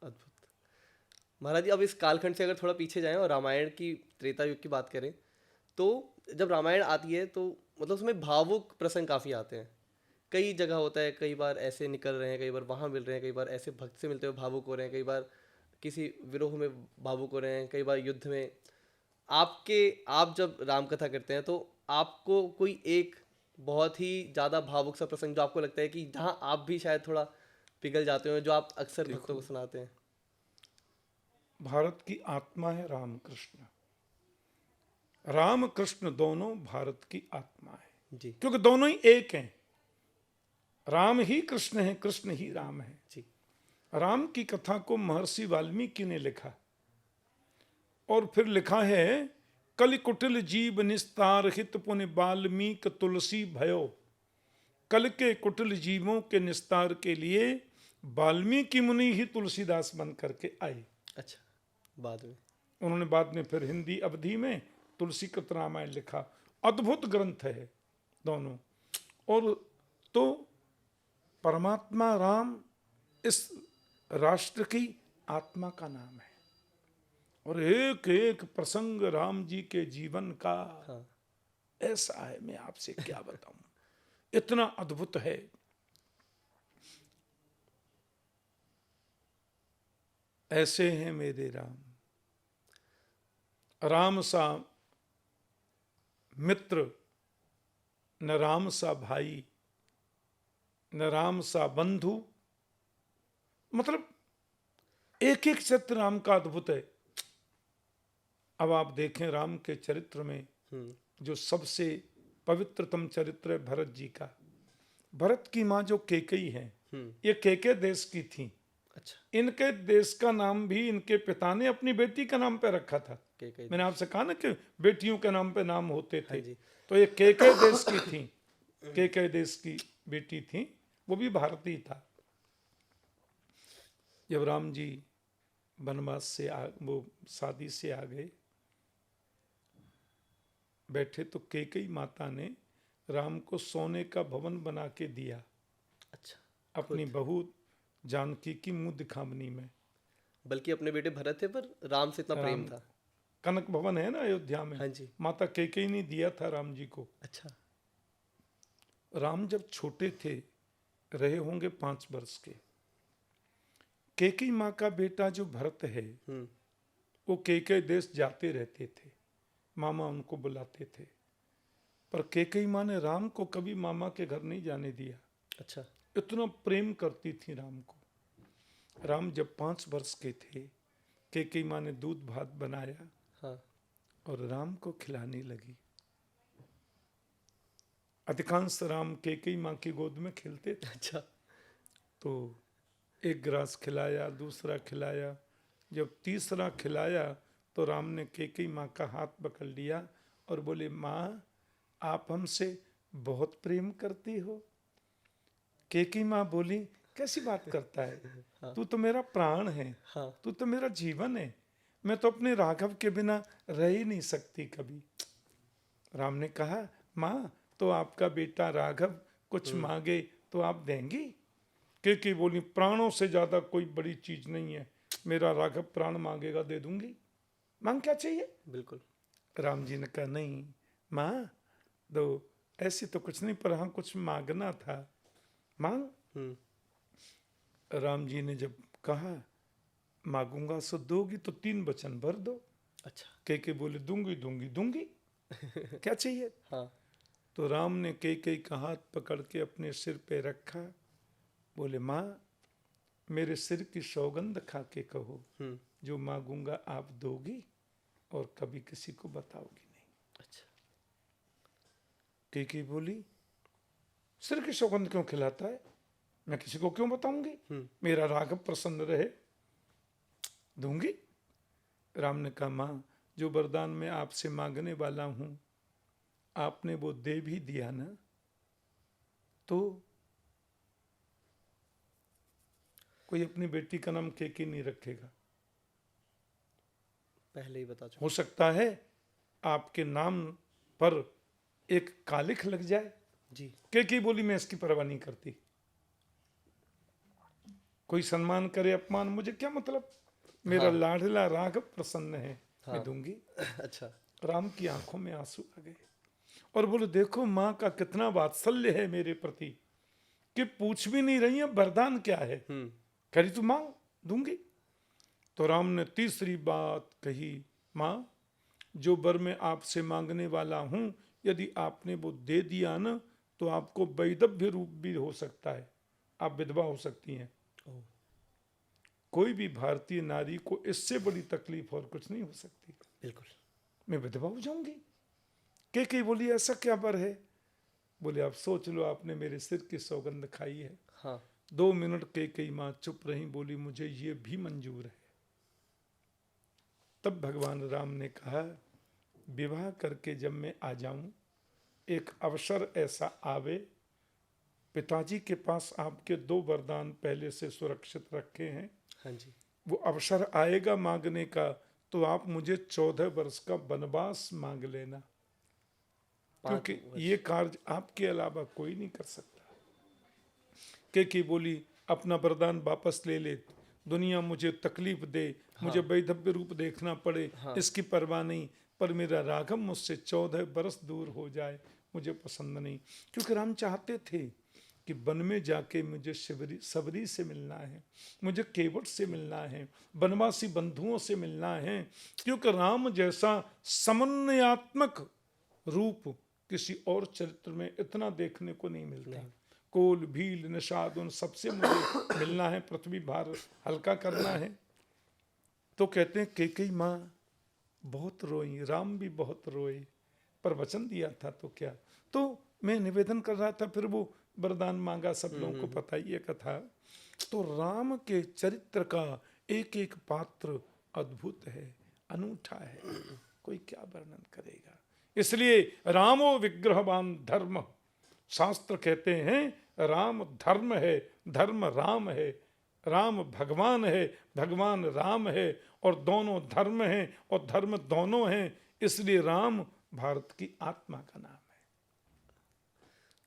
अद्भुत। महाराज जी अब इस कालखंड से अगर थोड़ा पीछे जाएं और रामायण की, त्रेता युग की बात करें, तो जब रामायण आती है तो मतलब उसमें भावुक प्रसंग काफ़ी आते हैं। कई जगह होता है, कई बार ऐसे निकल रहे हैं, कई बार वहाँ मिल रहे हैं, कई बार ऐसे भक्त से मिलते हुए भावुक हो रहे हैं, कई बार किसी विरोह में भावुक हो रहे हैं, कई बार युद्ध में। आप जब राम कथा करते हैं तो आपको कोई एक बहुत ही ज़्यादा भावुक सा प्रसंग जो आपको लगता है कि जहाँ आप भी शायद थोड़ा पिघल जाते हो, जो आप अक्सर भक्तों को सुनाते हैं? भारत की आत्मा है रामकृष्ण। रामकृष्ण दोनों भारत की आत्मा है। जी। क्योंकि दोनों ही एक हैं। राम ही कृष्ण है, कृष्ण ही राम है। जी। राम की कथा को महर्षि वाल्मीकि ने लिखा। और फिर लिखा है, कलि कुटिल जीव निस्तार हित पुनि वाल्मीक तुलसी भयो। कल के कुटिल जीवों के निस्तार के लिए वाल्मीकि मुनि ही तुलसीदास बन करके आए। अच्छा, बाद में उन्होंने बाद में फिर हिंदी अवधि में तुलसीकृत रामायण लिखा। अद्भुत ग्रंथ है दोनों। और तो परमात्मा राम इस राष्ट्र की आत्मा का नाम है और एक एक प्रसंग राम जी के जीवन का हाँ, ऐसा है, मैं आपसे क्या बताऊं, इतना अद्भुत है। ऐसे हैं मेरे राम, राम सा मित्र न राम सा भाई न राम सा बंधु। मतलब एक एक चरित्र राम का अद्भुत है। अब आप देखें राम के चरित्र में जो सबसे पवित्रतम चरित्र है भरत जी का। भरत की माँ जो कैकेयी है, ये कैके देश की थी। अच्छा, इनके देश का नाम भी इनके पिता ने अपनी बेटी का नाम पे रखा था। कैकेयी मैंने आपसे कहा ना कि बेटियों के नाम पे नाम होते थे। हाँ जी। तो ये कैके देश की थी, कैके देश की बेटी थी, वो भी भारतीय था। जब राम जी वनवास से वो शादी से आ गए, बैठे तो कैकेयी माता ने राम को सोने का भवन बना के दिया। अच्छा, अपनी बहू जानकी की मुंह दिखावनी में। बल्कि अपने बेटे भरत थे पर राम से इतना प्रेम राम था। कनक भवन है ना अयोध्या में, हाँ जी। माता कैकेयी ने दिया था राम जी को। अच्छा, राम जब छोटे थे, रहे होंगे 5 वर्ष के, कैकेयी माँ का बेटा जो भरत है वो कैकेयी देश जाते रहते थे, मामा उनको बुलाते थे, पर कैकेयी माँ ने राम को कभी मामा के घर नहीं जाने दिया। अच्छा, इतना प्रेम करती थी राम को। राम जब 5 वर्ष के थे, कैकेयी माँ ने दूध भात बनाया हाँ, और राम को खिलाने लगी। अधिकांश राम कैकेयी माँ की गोद में खेलते थे। अच्छा, तो एक गिलास खिलाया, दूसरा खिलाया, जब तीसरा खिलाया तो राम ने कैकेयी माँ का हाथ पकड़ लिया और बोले, माँ आप हमसे बहुत प्रेम करती हो। कैकेयी माँ बोली, कैसी बात करता है, तू तो मेरा प्राण है, हाँ, तू तो मेरा जीवन है, मैं तो अपने राघव के बिना रह ही नहीं सकती कभी। राम ने कहा, माँ तो आपका बेटा राघव कुछ मांगे तो आप देंगी? कैकेयी बोली, प्राणों से ज्यादा कोई बड़ी चीज नहीं है, मेरा राघव प्राण मांगेगा दे दूंगी, मांग क्या चाहिए? बिल्कुल। राम जी ने कहा, नहीं माँ दो, ऐसी तो कुछ नहीं, पर हाँ कुछ मांगना था, मांग। राम जी ने जब कहा मांगूंगा सो दोगी, तो 3 वचन भर दो। अच्छा, कैकेयी बोले, दूंगी दूंगी दूंगी, क्या चाहिए? हाँ, तो राम ने कैकेयी का हाथ पकड़ के अपने सिर पे रखा, बोले, माँ मेरे सिर की सौगंध खा के कहो, जो मांगूंगा आप दोगी और कभी किसी को बताओगी नहीं। अच्छा, कैकेयी बोली, सिर की सौगंध क्यों खिलाता है, मैं किसी को क्यों बताऊंगी, मेरा राघव प्रसन्न रहे, दूंगी। राम ने कहा, माँ जो वरदान मैं आपसे मांगने वाला हूं आपने वो दे भी दिया ना, तो कोई अपनी बेटी का नाम कैकेयी नहीं रखेगा। पहले ही बता चुका। हो सकता है आपके नाम पर एक कालिख लग जाए। जी, कैकेयी बोली, मैं इसकी परवाह नहीं करती, कोई सम्मान करे अपमान मुझे क्या मतलब, मेरा हाँ, लाडला राघव प्रसन्न है, मैं हाँ, दूंगी। अच्छा, राम की आंखों में आंसू आ गए और बोले, देखो माँ का कितना वात्सल्य है मेरे प्रति कि पूछ भी नहीं रही है वरदान क्या है, कह रही तू मांग, दूंगी। तो राम ने तीसरी बात कही, माँ जो वर मैं आपसे मांगने वाला हूं यदि आपने वो दे दिया ना तो आपको वैधव्य रूप भी हो सकता है, आप विधवा हो सकती हैं। कोई भी भारतीय नारी को इससे बड़ी तकलीफ और कुछ नहीं हो सकती, बिल्कुल। मैं विधवा हो जाऊंगी। कैकेयी बोली, ऐसा क्या बर है? बोले, आप सोच लो, आपने मेरे सिर की सौगंध खाई है। हाँ, 2 मिनट कैकेयी माँ चुप रही, बोली, मुझे ये भी मंजूर है। तब भगवान राम ने कहा, विवाह करके जब मैं आ जाऊं, एक अवसर ऐसा आवे पिताजी के पास आपके 2 वरदान पहले से सुरक्षित रखे हैं। हाँ जी। वो अवसर आएगा मांगने का तो आप मुझे 14 वर्ष का वनवास मांग लेना, 5 क्योंकि वर्ष। ये कार्य आपके अलावा कोई नहीं कर सकता। केकी बोली अपना वरदान वापस ले ले, दुनिया मुझे तकलीफ दे, मुझे वैधव्य रूप देखना पड़े, इसकी परवाह नहीं, पर मेरा राघव मुझसे 14 बरस दूर हो जाए मुझे पसंद नहीं। क्योंकि राम चाहते थे कि वन में जाके मुझे सबरी से मिलना है, मुझे केवट से मिलना है, वनवासी बंधुओं से मिलना है, क्योंकि राम जैसा समन्वयात्मक रूप किसी और चरित्र में इतना देखने को नहीं मिलता। कोल भील निषाद उन सबसे मुझे मिलना है, पृथ्वी भार हल्का करना है। तो कहते हैं कैकेयी माँ बहुत रोई, राम भी बहुत रोए, पर वचन दिया था तो क्या। तो मैं निवेदन कर रहा था, फिर वो वरदान मांगा, सब लोगों को पता ही है कथा। तो राम के चरित्र का एक एक पात्र अद्भुत है, अनूठा है, कोई क्या वर्णन करेगा। इसलिए रामो विग्रहवान धर्म, शास्त्र कहते हैं राम धर्म है, धर्म राम है, राम भगवान है, भगवान राम है, और दोनों धर्म हैं और धर्म दोनों हैं, इसलिए राम भारत की आत्मा का नाम है।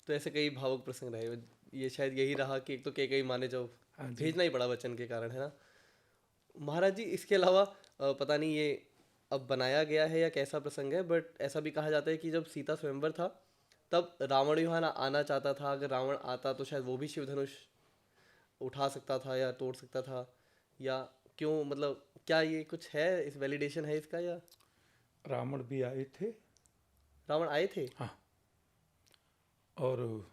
तो ऐसे कई भावुक प्रसंग रहे, ये शायद यही रहा कि एक तो कैकेयी माँ ने जो भेजना ही पड़ा वचन के कारण, है ना महाराज जी। इसके अलावा पता नहीं ये अब बनाया गया है या कैसा प्रसंग है, बट ऐसा भी कहा जाता है कि जब सीता स्वयंवर था तब रावण यहाँ आना चाहता था, अगर रावण आता तो शायद वो भी शिव धनुष उठा सकता था या तोड़ सकता था, या क्यों, मतलब क्या ये कुछ है, इस वैलिडेशन है इसका, या रावण भी आए थे? रावण आए थे, हाँ। और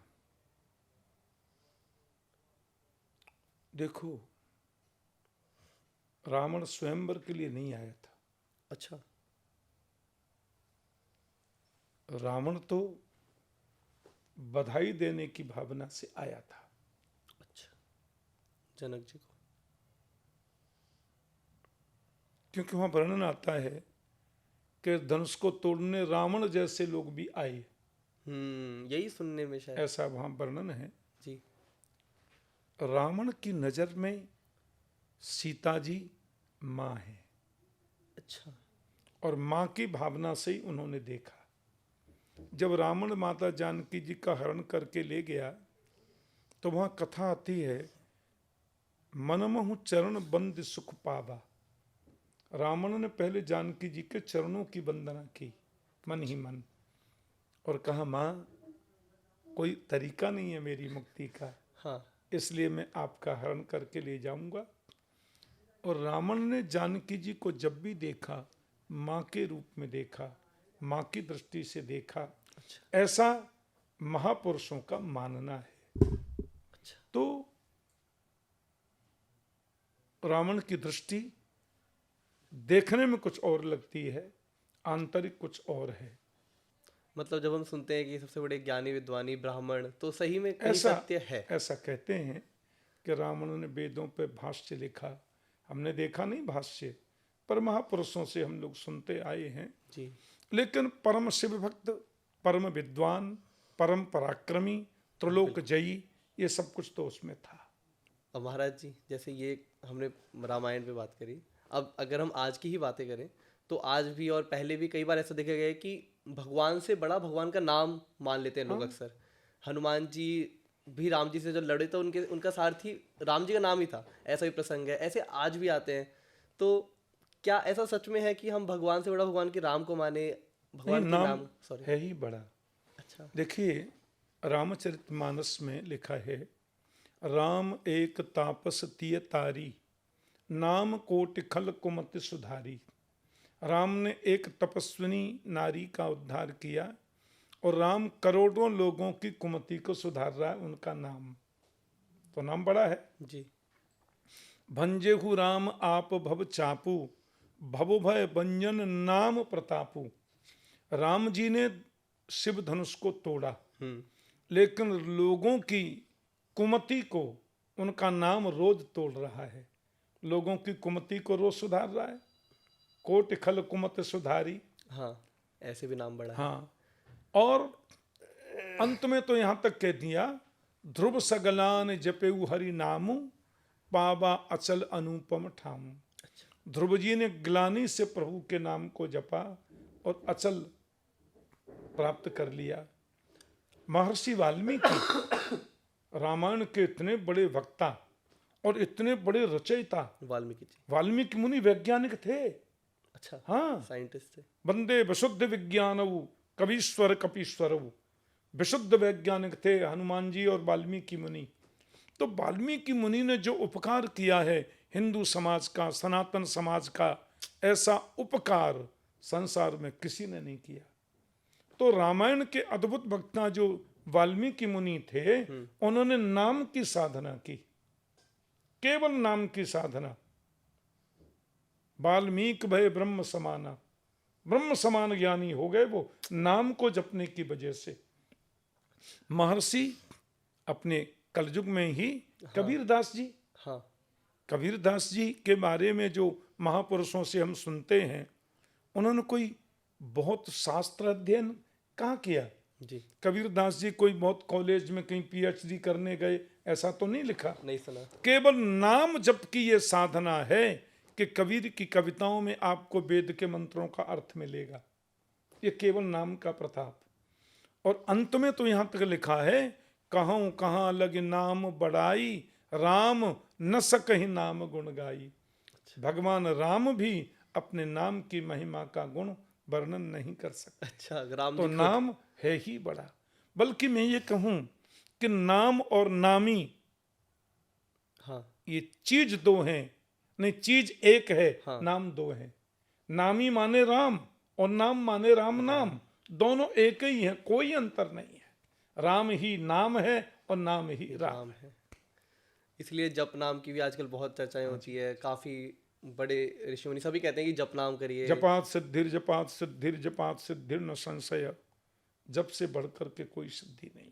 देखो, रावण स्वयंवर के लिए नहीं आया था। अच्छा। रावण तो बधाई देने की भावना से आया था। अच्छा, जनक जी को, क्योंकि वहां वर्णन आता है कि धनुष को तोड़ने रावण जैसे लोग भी आए। यही सुनने में शायद ऐसा वहां वर्णन है जी। रावण की नजर में सीता जी माँ है। अच्छा। और माँ की भावना से ही उन्होंने देखा। जब रावण माता जानकी जी का हरण करके ले गया तो वहां कथा आती है, मनमहु चरण बंद सुख पावा। रावण ने पहले जानकी जी के चरणों की वंदना की मन ही मन, और कहा माँ कोई तरीका नहीं है मेरी मुक्ति का, हाँ। इसलिए मैं आपका हरण करके ले जाऊंगा। और रावण ने जानकी जी को जब भी देखा माँ के रूप में देखा, माँ की दृष्टि से देखा। अच्छा। ऐसा महापुरुषों का मानना है। अच्छा। तो रावण की दृष्टि देखने में कुछ और लगती है, आंतरिक कुछ और है। मतलब जब हम सुनते हैं कि सबसे बड़े ज्ञानी विद्वानी ब्राह्मण, तो सही में कहीं ऐसा सत्य है। ऐसा कहते हैं कि रावण ने वेदों पे भाष्य लिखा, हमने देखा नहीं भाष्य, पर महापुरुषों से हम लोग सुनते आए हैं जी। लेकिन परम शिव भक्त, परम विद्वान, परम पराक्रमी, त्रिलोक जयी, ये सब कुछ तो उसमें था। अब महाराज जी, जैसे ये हमने रामायण पे बात करी, अब अगर हम आज की ही बातें करें तो आज भी और पहले भी कई बार ऐसा देखा गया है कि भगवान से बड़ा भगवान का नाम मान लेते हैं लोग अक्सर। हनुमान जी भी राम जी से जब लड़े तो उनका सारथी राम जी का नाम ही था, ऐसा भी प्रसंग है। ऐसे आज भी आते हैं, तो क्या ऐसा सच में है कि हम भगवान से बड़ा भगवान के राम को माने, नहीं, भगवान के नाम नाम सॉरी है ही बड़ा। अच्छा। देखिए रामचरितमानस में लिखा है, राम एक तापस तिय तारी, नाम कोटि खल कुमति सुधारी। राम ने एक तपस्विनी नारी का उद्धार किया और राम करोड़ों लोगों की कुमति को सुधार रहा है, उनका नाम तो नाम बड़ा है जी। भंजेहु राम आप भव चापू, भव भय भंजन नाम प्रतापू। राम जी ने शिव धनुष को तोड़ा, लेकिन लोगों की कुमति को उनका नाम रोज तोड़ रहा है, लोगों की कुमति को रोज सुधार रहा है। कोटि खल कुमति सुधारी, हाँ, ऐसे भी नाम बड़ा है। हाँ। और अंत में तो यहाँ तक कह दिया, ध्रुव सगलान जपेऊ हरि नामु, पावा अचल अनुपम ठामु। ध्रुव जी ने ग्लानि से प्रभु के नाम को जपा और अचल प्राप्त कर लिया। महर्षि वाल्मीकि रामायण के इतने बड़े वक्ता और इतने बड़े रचयिता। वाल्मीकि जी, वाल्मीकि मुनि वैज्ञानिक थे। अच्छा, हाँ, साइंटिस्ट थे। वंदे विशुद्ध विज्ञानवु कवीश्वर कपीश्वरवु। विशुद्ध वैज्ञानिक थे हनुमान जी और वाल्मीकि मुनि। तो वाल्मीकि मुनि ने जो उपकार किया है हिंदू समाज का, सनातन समाज का, ऐसा उपकार संसार में किसी ने नहीं किया। तो रामायण के अद्भुत वक्ता जो वाल्मीकि मुनि थे, उन्होंने नाम की साधना की, केवल नाम की साधना। वाल्मीकि भय ब्रह्म समाना, ब्रह्म समान ज्ञानी हो गए वो नाम को जपने की वजह से। महर्षि अपने कलयुग में ही कबीरदास जी, हाँ, कबीरदास जी के बारे में जो महापुरुषों से हम सुनते हैं, उन्होंने कोई बहुत शास्त्र अध्ययन कहाँ किया। जी, कबीरदास जी कोई बहुत कॉलेज में कहीं पीएचडी करने गए, ऐसा तो नहीं लिखा। नहीं सुना। केवल नाम जप की ये साधना है कि कबीर की कविताओं में आपको वेद के मंत्रों का अर्थ मिलेगा। ये केवल नाम का प्रताप। और अंत में तो यहाँ तक लिखा है, कहूँ कहाँ लग नाम बड़ाई, राम न सकहि नाम गुण गाई। भगवान राम भी अपने नाम की महिमा का गुण वर्णन नहीं कर सकते। अच्छा, राम तो जी नाम है ही बड़ा। बल्कि मैं ये कहूं कि नाम और नामी, हाँ, ये चीज दो हैं, नहीं चीज एक है, हाँ, नाम दो है। नामी माने राम और नाम माने राम नाम, दोनों एक ही है, कोई अंतर नहीं है। राम ही नाम है और नाम ही राम राम है। इसलिए जप नाम की भी आजकल बहुत चर्चाएं होती है। काफी बड़े ऋषि मुनि सभी कहते हैं कि जप नाम करिए। जपात सिद्धिर जपात सिद्धिर जपात सिद्धिर न संशय। जप से बढ़कर के कोई सिद्धि नहीं।